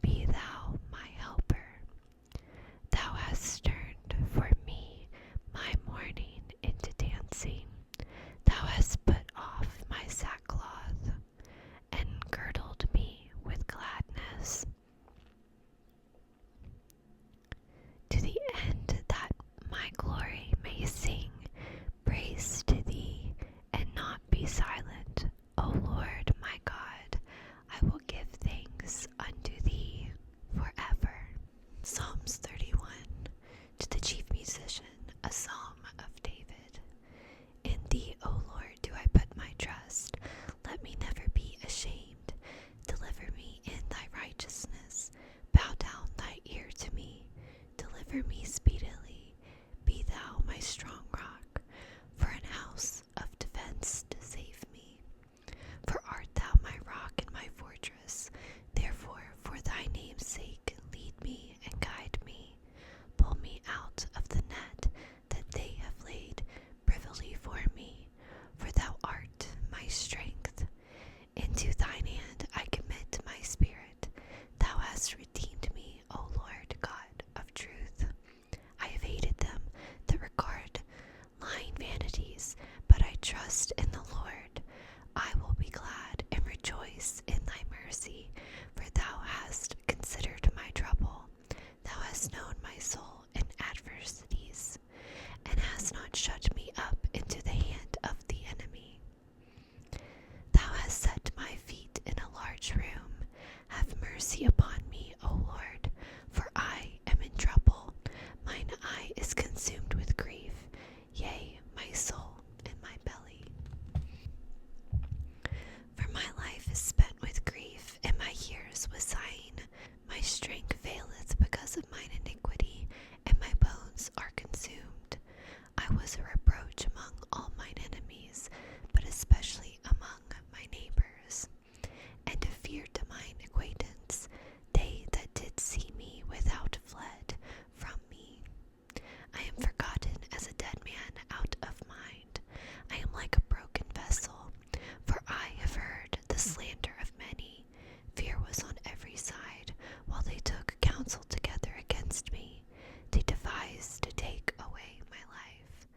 Be thou my helper. Thou hast turned for me my mourning into dancing. Thou hast put off my sackcloth and girdled me with gladness, to the end that my glory may sing praise to thee and not be silent. O Lord my God, I will give thanks unto thee forever. Psalms 31, to the chief musician, a psalm of David. In thee, O Lord, do I put my trust. Let me never be ashamed. Deliver me in thy righteousness. Bow down thy ear to me. Deliver me speedily. Be thou my strong rock, for an house of defense to save me. For art thou my rock and my fortress. Therefore, for thy name's sake, lead me and guide me. Pull me out of the net that they have laid privily for me. For thou art my strength. Into thine hand I commit my spirit. Thou hast redeemed me, O Lord God of truth. I have hated them that regard lying vanities, but I trust in the Lord. I will be glad and rejoice in thy mercy, for thou hast considered my trouble. Thou hast known my soul in adversities, and hast not shut me up into the hand of the enemy. Thou hast set my feet in a large room. Have mercy upon me, O Lord, for I am in trouble. Mine eye is consumed with grief, yea, my soul in my belly. For my life is spent with grief, and my years with sighing. My strength faileth because of mine iniquity, and my bones are consumed. I was a reproach among all mine enemies, but especially among my neighbors, and a fear to mine acquaintance. They that did see me without fled from me. I am forgotten as a dead man out of mind. I am like a broken vessel, for I have heard the slander of many. Fear was on every side, while they took counsel together against me. They devised to take away my life.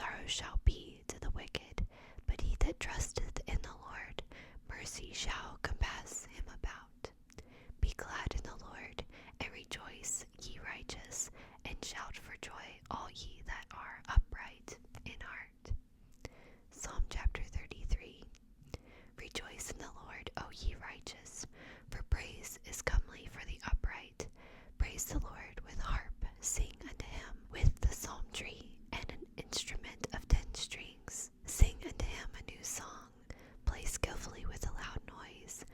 sorrow shall be to the wicked, but he that trusteth in the Lord, mercy shall compass him about. Be glad in the Lord, and rejoice, ye righteous, and shout for joy, all ye that are upright in heart. Psalm chapter 33. Rejoice in the Lord, O ye righteous, for praise is comely for the upright. Praise the Lord with harp, sing unto him with the psaltery and an instrument of 10 strings. Sing unto him a new song, play skillfully with a loud noise.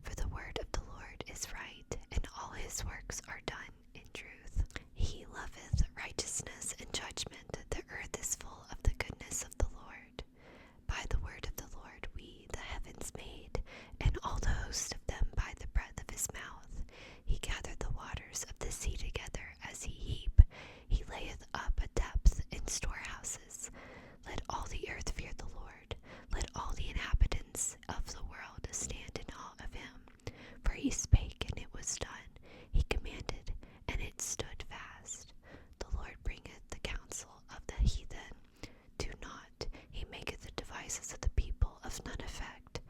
For the word of the Lord is right, and all his works are done in truth. He loveth righteousness and judgment. The earth is full of the goodness of the Lord. By the word of the Lord we the heavens made, and all the host of them by the breath of his mouth. He gathered the waters of the sea together as a heap. He layeth up a depth in storehouses. Let all the earth fear the Lord. Let all the inhabitants of the world stand in awe of him. For he spake, and it was done. He commanded, and it stood fast. The Lord bringeth the counsel of the heathen to naught. He maketh the devices of the people of none effect.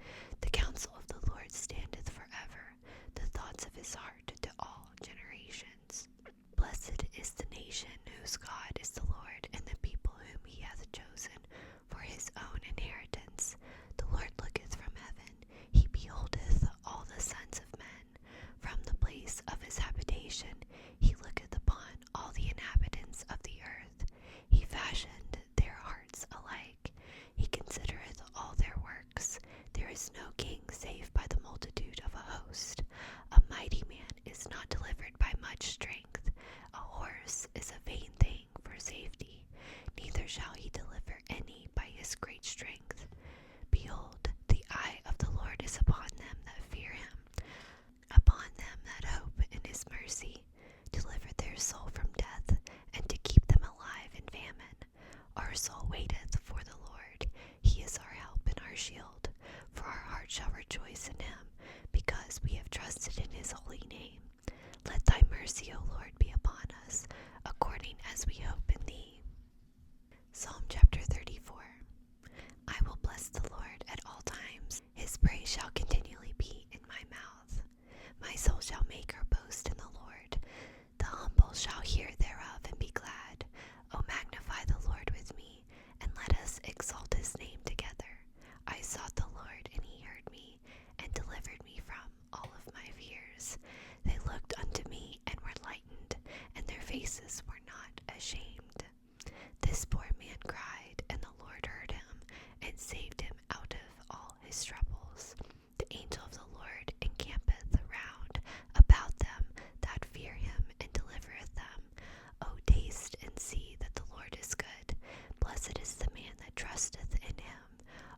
The counsel of the Lord standeth forever, the thoughts of his heart to all generations. Blessed is the nation whose God is the Lord, and the people whom he hath chosen for his own inheritance. The Lord looketh from heaven, he beholdeth all the sons of men. From the place of his habitation he looketh upon all the inhabitants of the earth. He fashioned their hearts alike. He considereth all their works. There is no king save by the multitude of a host. A mighty man is not delivered by much strength. A horse is a vain thing for safety, neither shall he deliver any by his great strength. Behold, the eye of the Lord is upon them that fear him, upon them that hope in his mercy, to deliver their soul from death, and to keep them alive in famine. Our soul waiteth for the Lord. He is our help and our shield. For our heart shall rejoice in him, because we have trusted in his holy name. Let thy mercy, O Lord, be upon us, according as we hope in thee. Psalm chapter 34. I will bless the Lord at all times. His praise shall continually be in my mouth. My soul shall make her boast in the Lord. The humble shall hear thereof and be glad. O magnify the Lord with me, and let us exalt his name together. I sought the Lord, and he heard me, and delivered me from all of my fears. They looked unto me, and were lightened, and their faces were not ashamed. This poor man cried, and the Lord heard him, and saved him out of all his troubles. The angel of the Lord encampeth round about them that fear him, and delivereth them. O taste and see that the Lord is good. Blessed is the man that trusteth in him.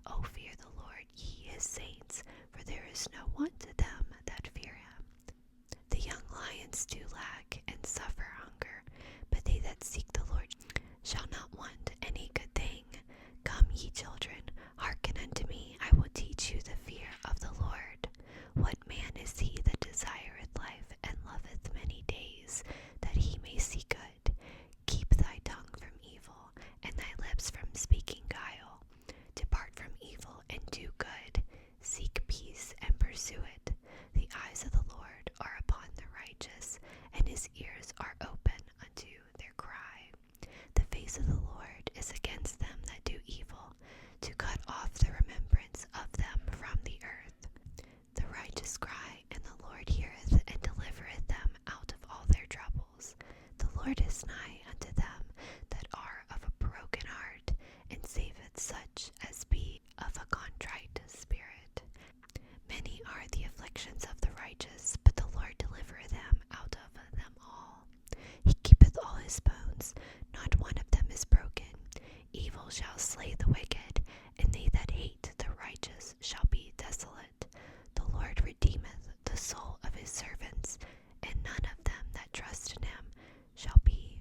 O fear the Lord, ye his saints, for there is no want to them that fear him. The young lions do lack and suffer hunger, but they that seek the Lord shall not want any good thing. Come, ye children, hearken unto me. I will teach you the fear of the Lord. What man is he that desireth life, and loveth many days, that he may see good? Keep thy tongue from evil, and thy lips from speaking guile. Depart from evil, and do good. Seek peace, and pursue it. The eyes of the Lord are upon the righteous, and his ears are open unto their cry. The face of the Lord is against them that do evil, to cut off the remembrance of them from the earth. The righteous cry, and the Lord heareth, and delivereth them out of all their troubles. The Lord is nigh unto them that are of a broken heart, and saveth such as be of a contrite spirit. Many are the afflictions of the righteous, but the Lord delivereth them out of them all. He keepeth all his bones, not one of them is broken. Evil shall slay the wicked, and they that hate the righteous shall be desolate. The Lord redeemeth the soul of his servants, and none of them that trust in him shall be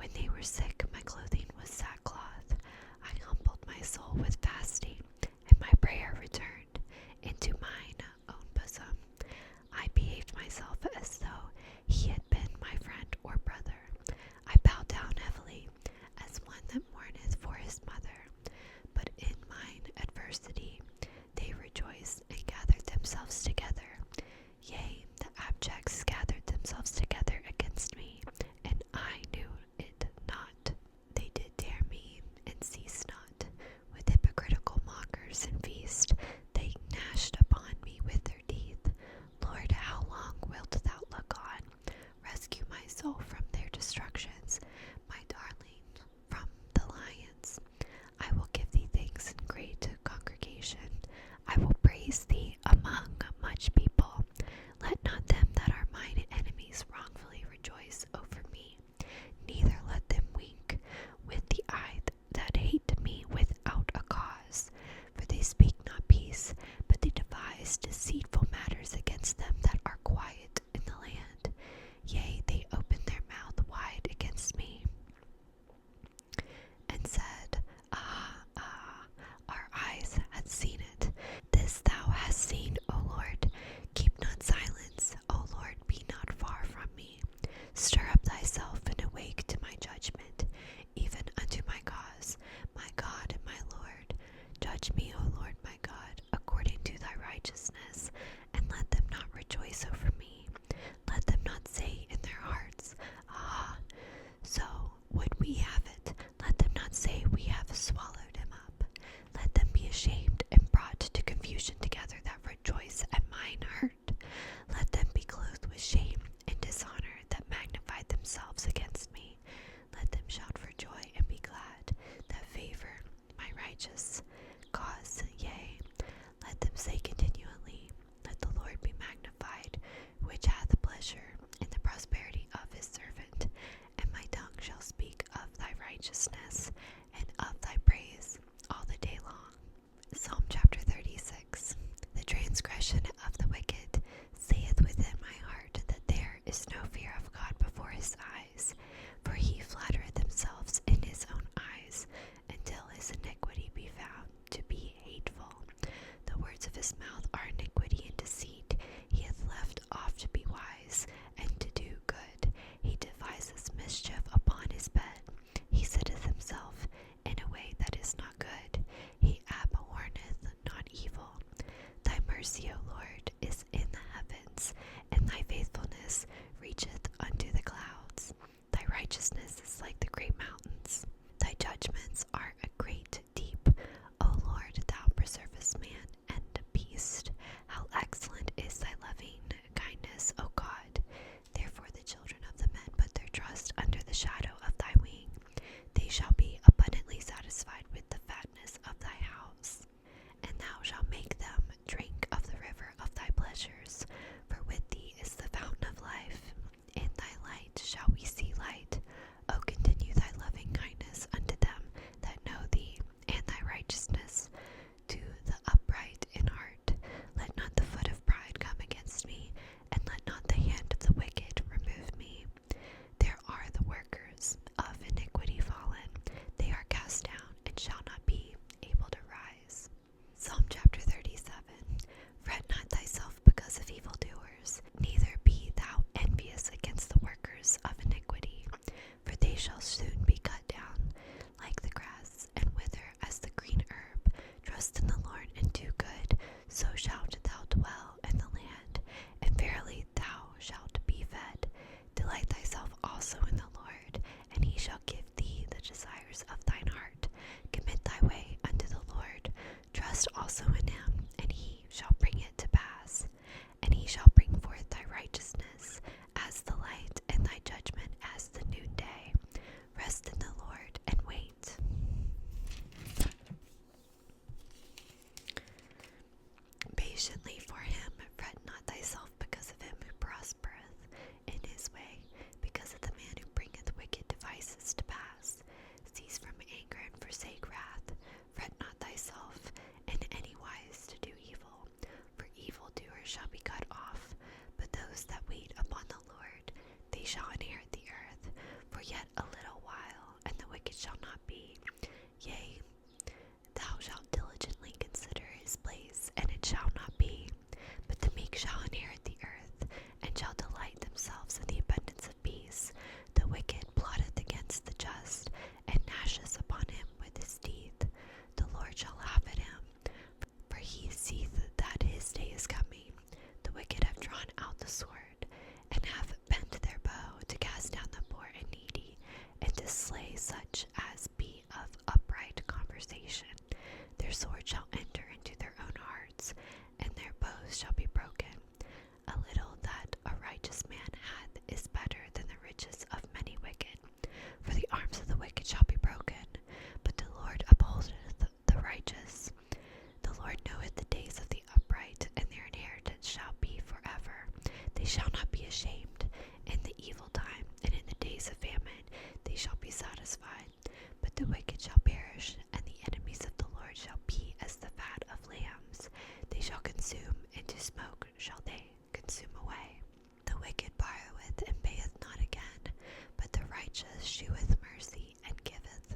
When they were sick, my clothing was sackcloth. I humbled my soul with fasting, and my prayer returned into mine own bosom. I behaved myself as though he had been my friend or brother. I bowed down heavily, as one that mourneth for his mother. But in mine adversity they rejoiced and gathered themselves together. Yea, the abjects gathered themselves together against me, and I knew it not. They did dare me, and ceased not. With hypocritical mockers and feast, they gnashed upon me with their teeth. Lord, how long wilt thou look on? Rescue my soul from their destructions, my darling from the lions. I will give thee thanks in great congregation. I will praise thee among much people. Let not them that are mine enemies wrongfully rejoice over me, neither let them wink with the eye that hate me without a cause. For they speak not peace, but they devise deceitful matters against them that are quiet in the land. Yea, they open their mouth wide against me, and said, our eyes had seen it. This thou hast seen, O Lord. Keep not silence, O Lord, be not far from me. Stir up thyself and awake to my judgment, even unto my cause, my God and my Lord. Judge me, O Lord, my God, according to thy righteousness, and let them not rejoice over me. Let them not say in their hearts, so would we have it. Let them not say, we have swallowed him up. Let them be ashamed and brought to confusion together that rejoice at mine hurt. Let them be clothed with shame and dishonor that magnify themselves against me. Let them shout for joy and be glad that favor my righteous cause. Yea, let them say continually, let the Lord be magnified, which hath pleasure in the prosperity of his servant. And my tongue shall speak of thy righteousness and of thy praise all the day long. Psalm chapter 36. The transgression of the wicked saith within my heart that there is no fear of God before his eyes. For he flattereth himself in his own eyes, until his iniquity be found to be hateful. The words of his mouth are iniquity and deceit. He hath left off to be wise, and to do good. He devises mischief upon his bed. He sitteth himself in a way that is not good. He abhorreth not evil. Thy mercy, O Lord, is in the heavens, and thy faithfulness reacheth unto the clouds. Thy righteousness is like the great mountains. Thy judgments are a great deep. O Lord, thou preservest man and beast. How excellent is thy loving kindness, O God. Therefore the children of the men put their trust under the shadow of thy wing. They shall be abundantly satisfied with the fatness of thy house. And thou shalt make them drink of the river of thy pleasures. For with thee is the fountain of life. In thy light shall we see light. O continue thy loving kindness unto them that know thee, and thy righteousness to the upright in heart. Let not the foot of pride come against me, and let not the hand of the wicked remove me. There are the workers of iniquity fallen. They are cast down, and shall not be able to rise. Psalm chapter 37. Fret not thyself because of evildoers, neither be thou envious against the workers of iniquity, for they shall soon be cut down like the grass, and wither as the green herb. Trust in the Lord and do good, so shalt thou dwell in the land, and verily thou shalt be fed. Delight thyself also in the Lord, and he shall give thee the desires of thine heart. Commit thy way unto the Lord. Trust also in him, and he shall bring it to pass. And he shall bring forth thy righteousness as the light, and thy judgment as the noonday. Rest in the Lord and wait. Patiently for him, fret not thyself because of him who prospereth in his way, because of the man who bringeth wicked devices to pass. Cease from anger and forsake wrath. Fret not thyself in any wise to do evil, for evildoers shall be cut off, but those that wait upon the Lord, they shall inherit the earth. For yet a little while, it shall not be. Yea, thou shalt diligently consider his place, and it shall not be. But the meek shall inherit the earth, and shall delight themselves in the abundance of peace. The wicked plotteth against the just, and gnasheth upon him with his teeth. The Lord shall laugh at him, for he seeth that his day is coming. The wicked have drawn out the sword, and have bent their bow to cast down the poor and needy, and to slay such as be of upright conversation. Their sword shall enter into their own hearts, and their bows shall be broken. A little that a righteous man hath is better than the riches of many wicked. For the arms of the wicked shall be broken, but the Lord upholdeth the righteous. The Lord knoweth the days of the upright, and their inheritance shall be forever. They shall not be ashamed in the evil time, and in the days of famine they shall be satisfied. But the wicked shall perish, and the enemies of the Lord shall be as the fat of lambs. They shall consume, into smoke shall they consume away. The wicked borroweth and payeth not again, but the righteous sheweth mercy and giveth.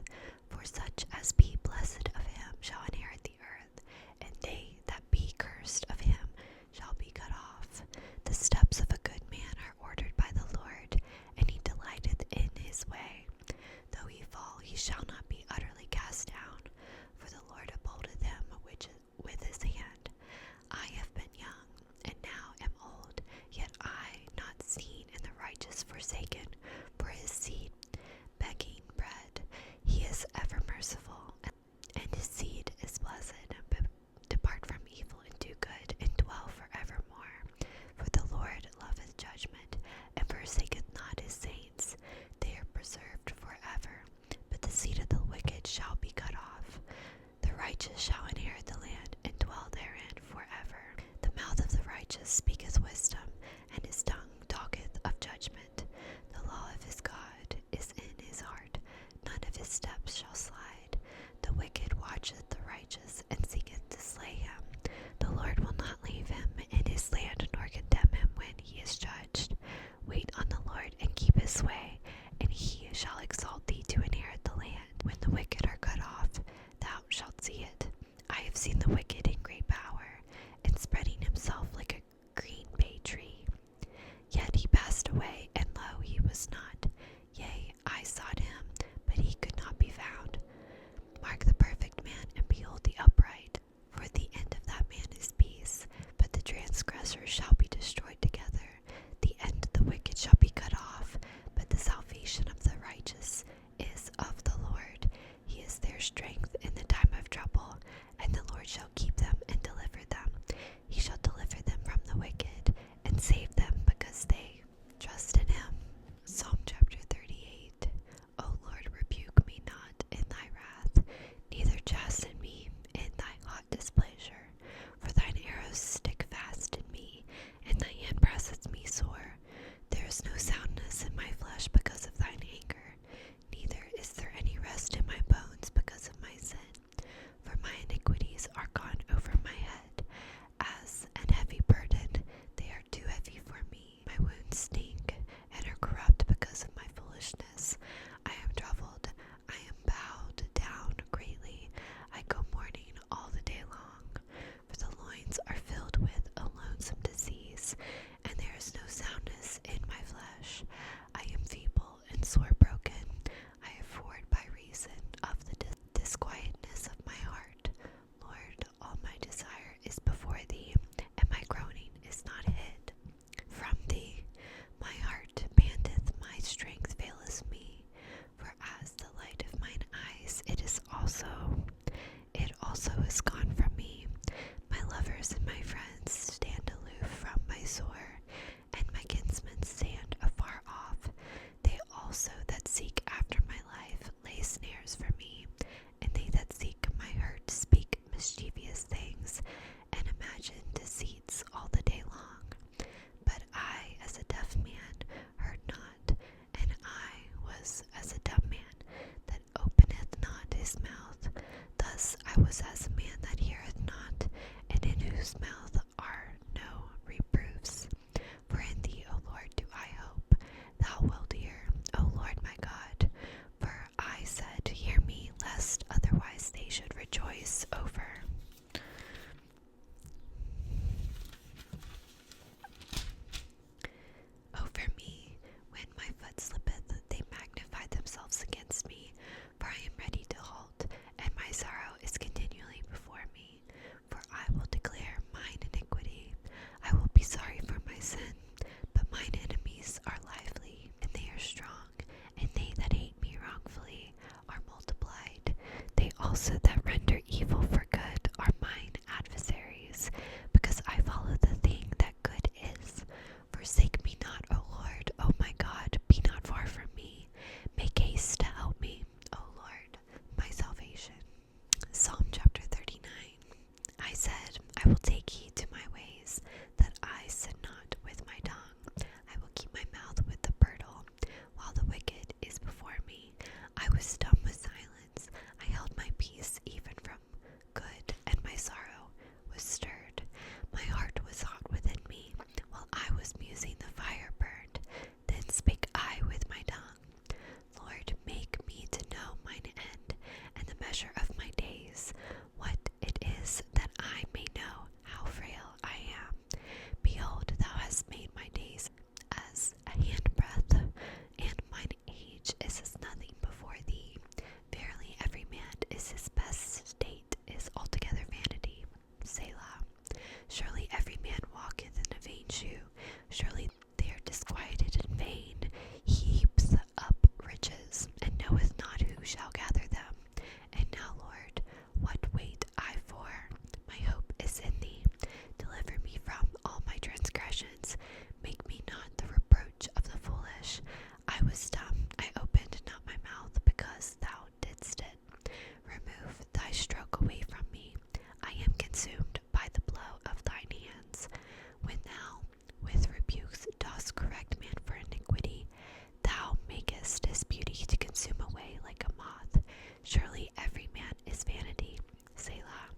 For such as be blessed of him shall inherit the earth, and they that be cursed of him shall be cut off. The steps of a good man are ordered by the Lord, and he delighteth in his way. Though he fall, he shall not be utterly cast down, for the Lord upholdeth him which with his hand. I have been young, and now am old, yet I not seen in the righteous forsaken, for his seed begging bread. He is ever merciful, and his seed is blessed. Depart from evil and do good, and dwell forevermore. For the Lord loveth judgment, and forsaketh not his saints. They are preserved forever, but the seed of the wicked shall be cut off. The righteous shall inherit the land, and dwell therein forever. The mouth of the righteous speaketh wisdom, and his tongue talketh of judgment. The law of his God is in his heart, none of his steps shall slide. The wicked watcheth the righteous, and seeketh to slay him. The Lord will not leave him in his land, nor condemn him when he is judged. Wait on the Lord, and keep his way, and he shall exalt thee to inherit the land. When the wicked are cut off, thou shalt see it. those that render evil for good are mine adversaries, because I follow the thing that good is. Forsake me not, O Lord, O my God, be not far from me. Make haste to help me, O Lord, my salvation. Psalm chapter 39. I said, I will take heed to my ways, that I sin not with my tongue. I will keep my mouth with the bridle, while the wicked is before me. I was dumb with silence. I held my peace even from good, and my sorrow was stirred. My heart was hot within me, while I was musing the fire burned. Then spake I with my tongue. Lord, make me to know mine end, and the measure of my days, what it is that I may know how frail I am. Behold, thou hast made my days as a handbreadth, and mine age is as nothing before thee. Verily every man is his best state is altogether vanity. Selah. Surely every man walketh in a vain shew. Surely they are disquieted in vain. He heaps up riches, and knoweth not who shall gather them. And now, Lord, what wait I for? My hope is in thee. Deliver me from all my transgressions. Make me not the reproach of the foolish. I was dumb, I opened not my mouth, because thou didst it. Remove thy stroke away from me. I am consumed by the blow of thine hands. When thou with rebukes dost correct man for iniquity, thou makest his beauty to consume away like a moth. Surely every man is vanity. Selah.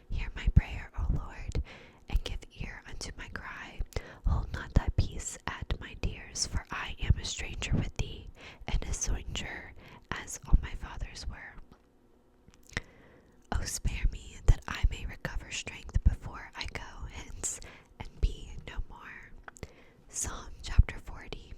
Hear my prayer, O Lord, and give ear unto my cry. Hold not thy peace at my tears, for I am a stranger with thee, and a sojourner as all my fathers were. O spare me, that I may recover strength before I go hence, and be no more. Psalm chapter 40.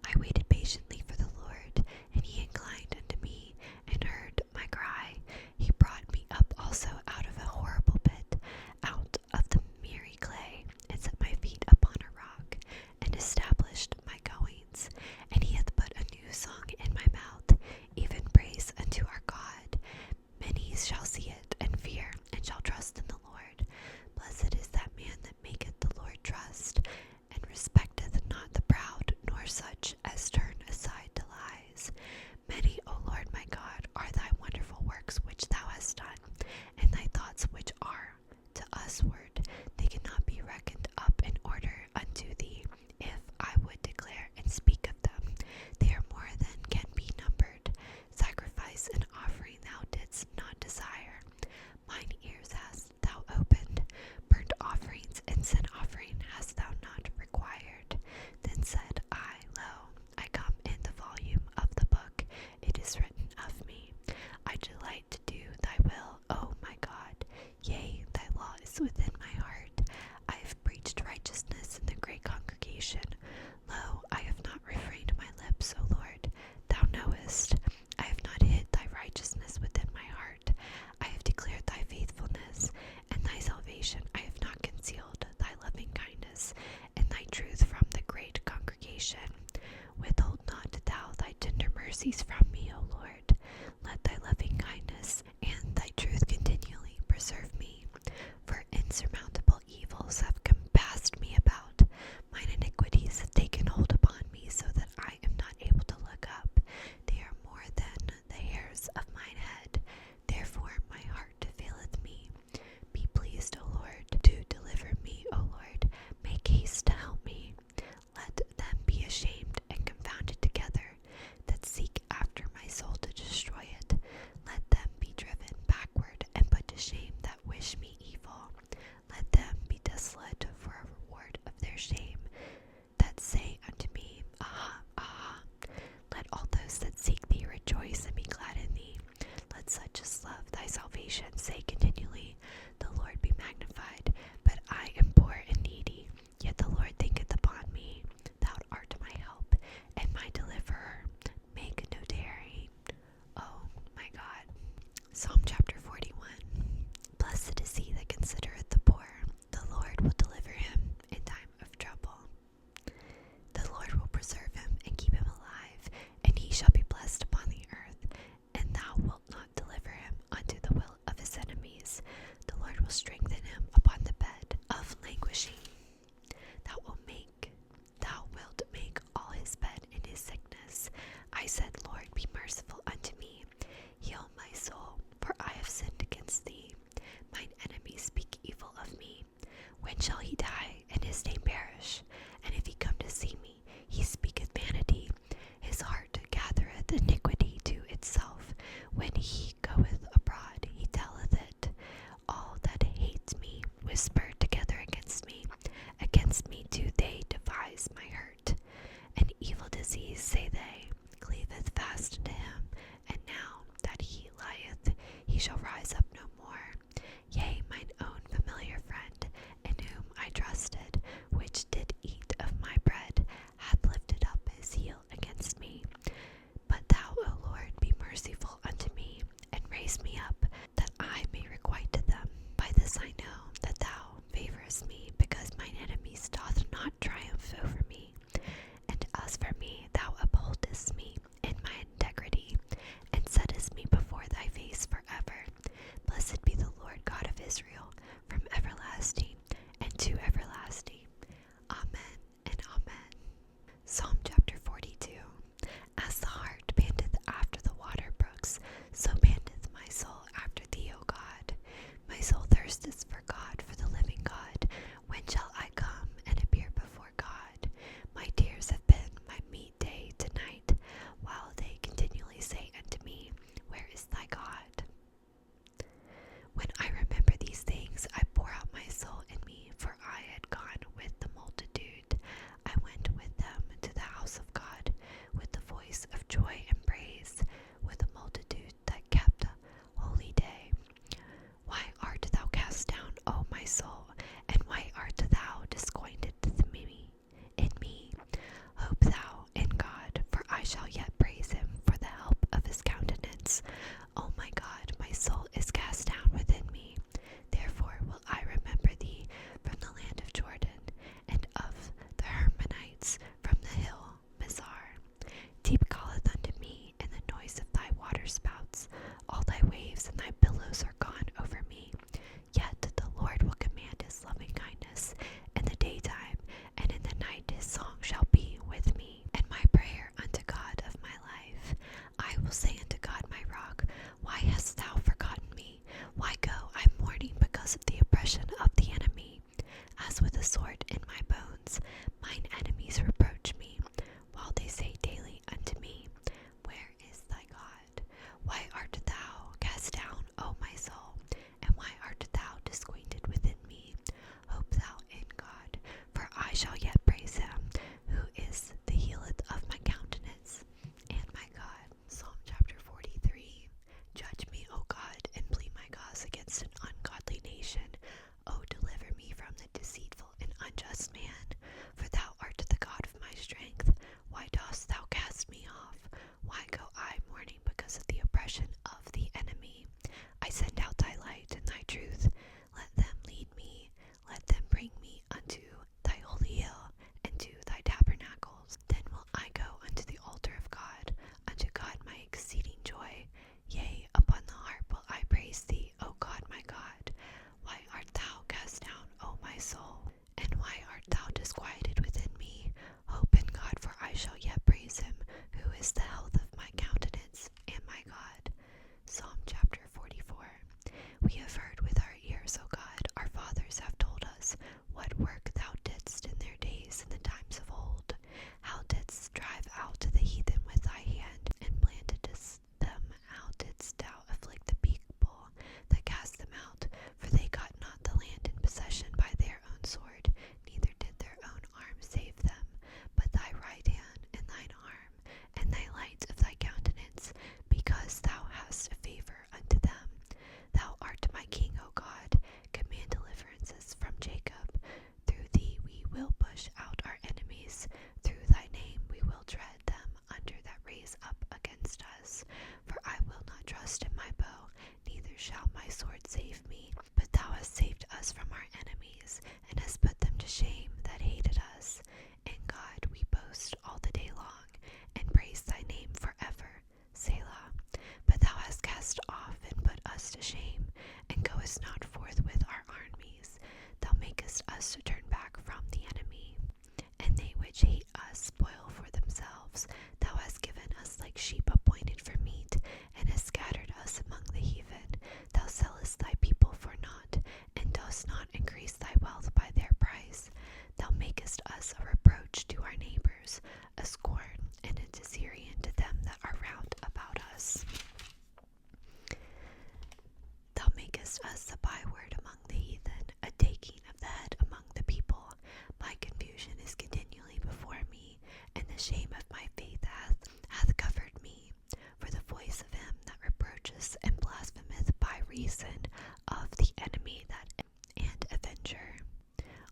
I waited patiently for the Lord, and he inclined unto me, and heard my cry. He brought me up also out of a horrible pit, out of the miry clay, and set my feet upon a rock, and established my goings. And he hath put a new song in my mouth, even praise unto our God. Many shall see it, and fear, and shall trust in the Lord. Blessed is that man that maketh the Lord trust, and respecteth not the proud, nor such as turn aside to lies. Many, O Lord my God, are thy wonderful works which thou hast done, and thy thoughts which are to us word. They cannot be reckoned up in order unto thee, if I would declare and speak of them. They are more than can be numbered. Sacrifice and offering thou didst not desire. Mine ears hast thou opened. Burnt offerings and sin offering hast thou not required. Then said I, Lo, I come in the volume of the book. It is written of me. I delight to do thy will, O my God. Yea, thy law is within my heart. I have preached righteousness in the great congregation. Lo, I have not refrained my lips, O Lord. Thou knowest. I have not hid thy righteousness within my heart. I have declared thy faithfulness, and thy salvation I have not concealed thy loving kindness, and thy truth from the great congregation. Withhold not thou thy tender mercies from me, O Lord. Let thy loving kindness and thy truth continually preserve me. For insurmountable evils have compassed me about. Mine iniquities have taken hold upon me, so that I am not able to look up. They are more than the hairs of mine head. Therefore my heart faileth me. Be pleased, O Lord, to deliver me, O Lord. Make haste to help me. Let them be ashamed and confounded together that seek after my soul to destroy it. Let them be driven backward and put to shame that wish me evil. Let them be desolate for a reward of their shame, that say unto me, Aha, aha. Let all those that seek thee rejoice and be glad in thee. Let such as love thy salvation say continually, The Lord be magnified. But I am poor and needy, yet the Lord thinketh upon me. Thou art my help and my deliverer. Make no tarrying. Oh my God. Psalm chapter 41. Blessed is he that considereth the poor. The Lord will deliver him in time of trouble. The Lord will preserve him and keep him alive, and he shall be blessed upon the earth. And thou wilt not deliver him unto the will Israel, from everlasting and to everlasting. Amen and amen. Psalm chapter 42. As the hart panteth after the water brooks, so panteth my soul after thee, O God. My soul thirsteth for God, for the living God. When shall I come and appear before God? My tears have been my meat day to night, while they continually say unto me, Where is thy God? When I remember these things, I pour out my soul in me, for I had gone with the multitude. I went with them to the house of God, with the voice of joy and praise, with a multitude that kept a holy day. Why art thou cast down, O my soul, and why art thou disappointed in me? Hope thou in God, for I shall yet praise him for the help of his countenance. O my God, my soul is cast down within me. Therefore will I remember thee from the land of Jordan, and of the Hermonites from the hill Mizar. Deep calleth unto me in the noise of thy waterspouts. All thy waves and thy billows are gone over me. Yet the Lord will command his loving kindness in the daytime, and in the night his song shall be with me, and my prayer unto God of my life. I will say unto God my rock, Why hast thou forgotten me? Why go I mourning because of the oppression of the enemy? As with a sword in my bones, mine enemies reproach me, while they say daily unto me, Where is thy God? Why art thou cast down, O my soul? And why art thou disappointed within me? Hope thou in God, for I shall yet praise him, who is the healeth of my countenance and my God. Psalm chapter 43. Judge me, O God, and plead my cause against an ungodly nation. O deliver me from the deceitful and unjust man, for thou art the God of my strength. Why dost thou cast me off? Why go I mourning because of the oppression of the enemy? I send out thy light and thy truth. Let them lead me. Let them bring me unto thy holy hill, and to thy tabernacles. Then will I go unto the altar of God, unto God my exceeding joy. Yea, upon the harp will I praise thee, O God my God. Why art thou cast down, O my soul? And why art thou disquieted within me? Hope in God, for I shall yet praise him, who is the health of my countenance and my God. Psalm chapter 44. We have heard with our ears, O God, our fathers have told us, what work thou didst in their days in the times of old. How didst drive out the heathen with thy hand, and plantedst them? How didst thou afflict the people that cast them out? For they got not the land in possession by their own sword, neither did their own arm save them, but thy right hand and thine arm, and thy light of thy countenance, because thou hast a favor unto them. Thou art my King, O God. Command deliverances from Jacob. Through thee we will push out our enemies. Through thy name we will tread them under that raise up against us. For I will not trust in my bow, neither shall my sword save me. But thou hast saved us from our enemies, and hast put them to shame that hated us. In God we boast all the day long, and praise thy name forever. Selah. But thou hast cast off and put us to shame, and goest not forth with our armies. Thou makest us to turn back from the enemy, and they which hate us spoil for themselves. Thou hast given us like sheep appointed for meat, and hast scattered us among the heathen. Thou sellest thy people for naught, and dost not increase thy wealth by their price. Thou makest us a reproach to our neighbors, a scorn and a derision to them that are round about us. Thou makest us a byword among the heathen, a taking of the head among the people. My confusion is continually before me, and the shame of my faith hath covered me. For the voice of him that reproacheth and blasphemeth by reason of the enemy and avenger.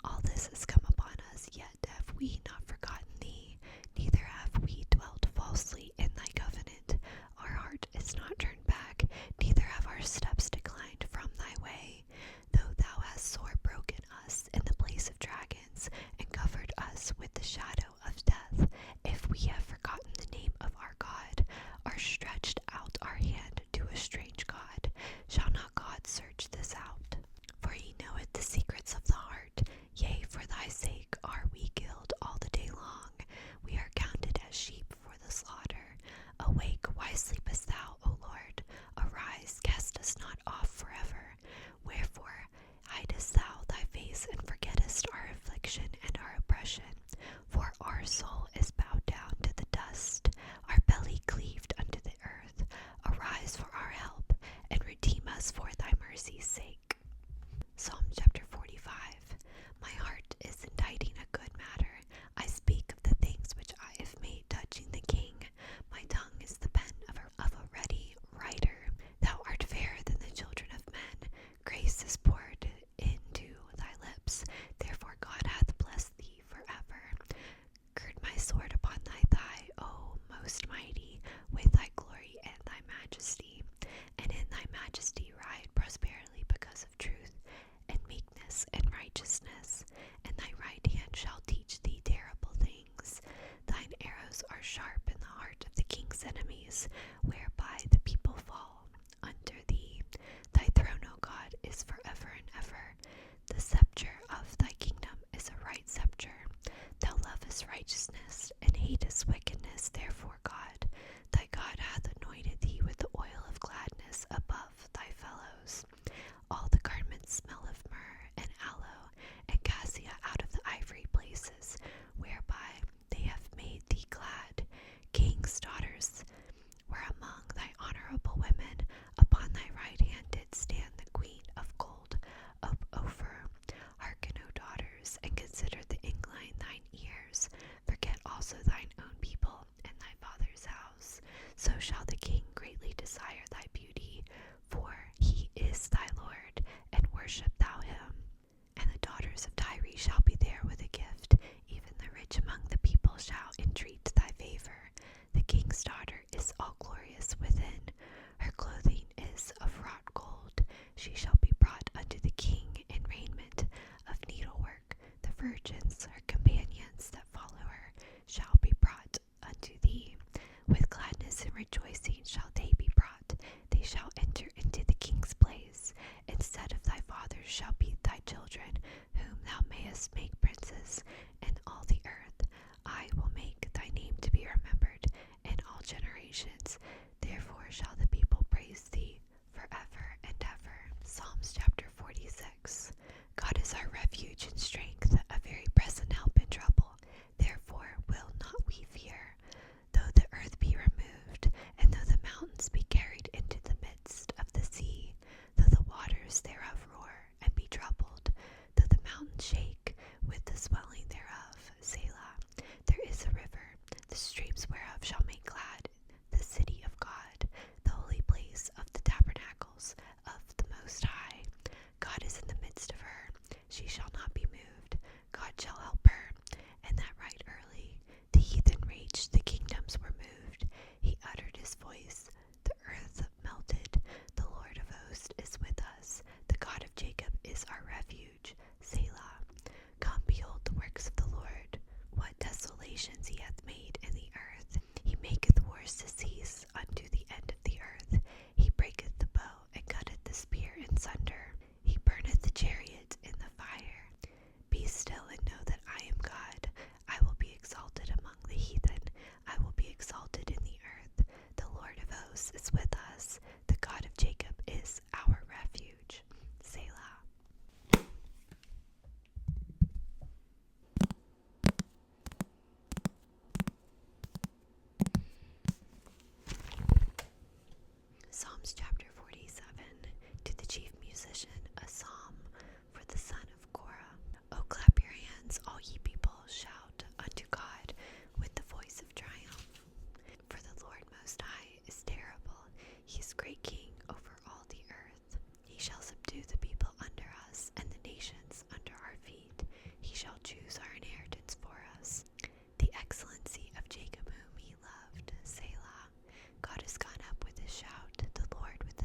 All this has come upon us, yet have we not forgotten thee, neither have we dwelt falsely in thy covenant. Our heart is not turned back, neither have our steps declined from thy way. Though thou hast sore broken us in the place of dragons, and covered us with the shadow of death, if we have forgotten the name of our God, or stretched out our hand to a strange God, shall not God search this out? us for thy mercy's sake. Psalm chapter 45. My heart is inditing a good matter. I speak of the things which I have made touching the king. My tongue is the pen of a ready writer. Thou art fairer than the children of men. Grace is poured into thy lips. Therefore God hath blessed thee forever. Gird my sword upon thy thigh, O most mighty, with thy glory and thy majesty. And in thy majesty ride prosperity because of truth and meekness and righteousness. And thy right hand shall teach thee terrible things. Thine arrows are sharp in the heart of the king's enemies, whereby the people fall under thee. Thy throne, O God, is forever and ever. The scepter of thy kingdom is a right scepter. Thou lovest righteousness and hatest wickedness. Therefore God, thy God hath anointed thee with the oil of gladness above thy fellows. All the garments smell of myrrh and aloe and cassia out of the ivory places, whereby they have made thee glad. King's daughters were among thy honorable women. Upon thy right hand did stand the queen of gold of Ophir. Hearken, O daughters, and consider the incline thine ears. Forget also thine own people and thy father's house. So shall the king greatly desire thy beauty, for he is thy Lord, and worship thou him. And the daughters of Tyre shall be there with a gift, even the rich among the people shall entreat thy favor. The king's daughter is all glorious within. Her clothing is of wrought gold. She shall be brought unto the king in raiment of needlework. The virgins, her companions that follow her, shall be brought unto thee. With gladness and rejoicing shall they be brought. They shall enter into the king's place. Instead of thy fathers shall be thy children, whom thou mayest make princes in all the earth. I will make thy name to be remembered in all generations. Therefore shall the people praise thee forever and ever. Psalms chapter 46. God is our refuge and strength, a very present help in trouble. Therefore will not we fear, though the earth be removed, and though the mountains be carried into the midst of the sea, though the waters thereof roar and be troubled, though the mountains shake with the swelling thereof. Selah. There is a river, the streams whereof shall make glad the city of God, the holy place of the tabernacles of the Most High. God is in the midst of her. She shall not be moved. God shall help her. And that right early. The heathen raged, the kingdoms were moved. He uttered his voice, the earth melted. The Lord of hosts is with us. The God of Jacob is our refuge. Selah. Come, behold the works of the Lord. What desolations he hath made in the earth. He maketh wars to cease unto the end of the earth. He breaketh the bow and cutteth the spear in sunder. He burneth the chariots in the fire. Be still and know that I am God. I will be exalted among the heathen. I will be exalted in the earth. The Lord of hosts is with us. The God of Jacob is our refuge. Selah. Psalms chapter 47. To the chief musician, a psalm for the son of Korah. O clap your hands, all ye people, shout unto God with the voice of triumph. For the Lord Most High is terrible. He is great king over all the earth. He shall subdue the people under us, and the nations under our feet. He shall choose our inheritance for us, the excellency of Jacob whom he loved. Selah. God is gone up with a shout, the Lord with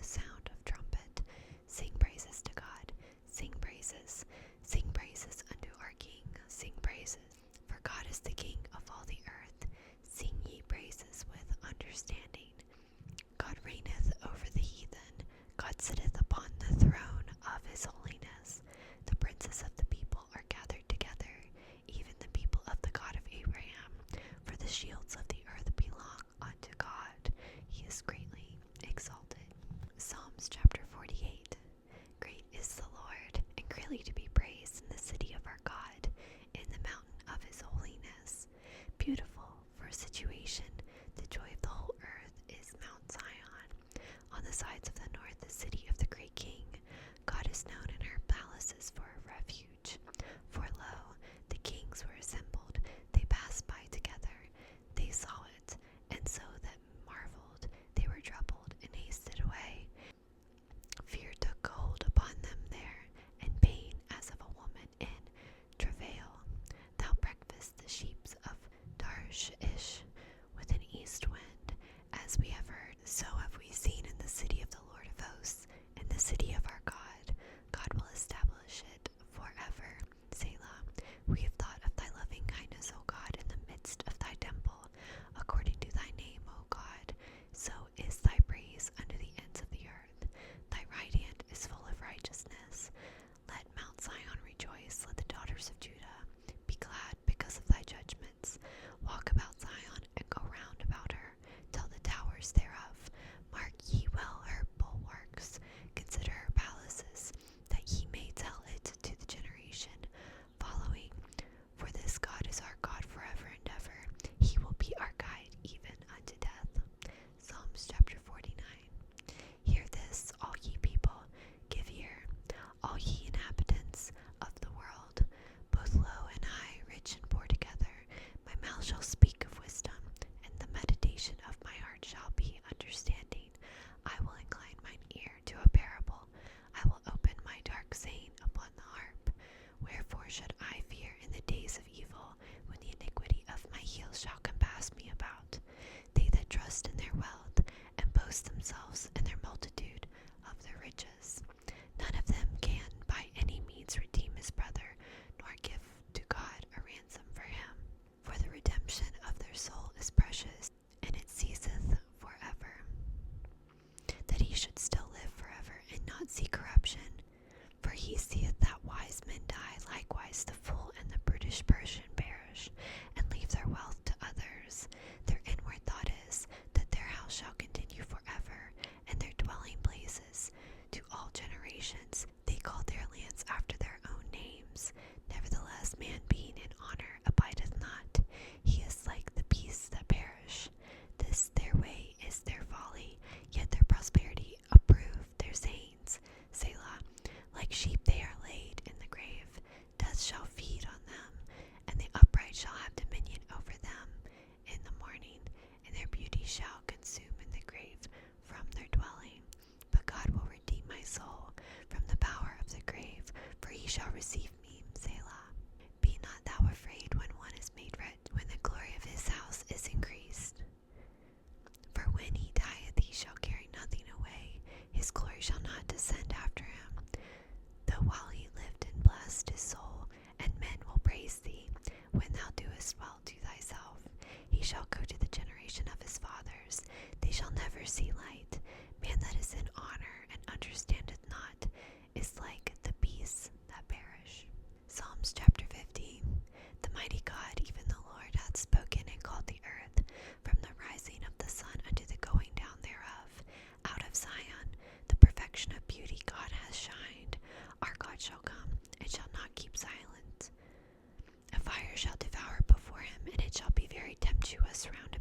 boast themselves in their multitude of their riches. None of them can by any means redeem his brother, nor give to God a ransom for him. For the redemption of their soul is precious, and it ceaseth forever. That he should still live forever, and not see corruption. For he seeth that wise men die, likewise the fool and the brutish person perish, and leave their wealth to others. Their inward thought is, that their house shall continue forever, and their dwelling places to all generations. They call their lands after their own names. Nevertheless, man being in honor abideth not. He is like the beasts that perish. This their way is their folly, yet their prosperity approve their sayings. Selah. Like sheep they are laid in the grave. Death shall feed on them, and the upright shall have dominion over them in the morning, and their beauty shall consume in the grave from their dwelling. But God will redeem my soul from the power of the grave, for he shall receive me. Selah. Be not thou afraid when one is made rich, when the glory of his house is increased. For when he dieth, he shall carry nothing away. His glory shall not descend after him. Though while he lived and blessed his soul, and men will praise thee, when thou doest well to thyself. He shall go to the generation of his fathers. They shall never see light. Man that is in honor and understandeth not is like the beasts that perish. Psalms chapter 50. The mighty God, even the Lord, hath spoken and called the earth, from the rising of the sun unto the going down thereof. Out of Zion, the perfection of beauty, God has shined. Our God shall come, and shall not keep silent. A fire shall devour before him, and it shall be very tempestuous round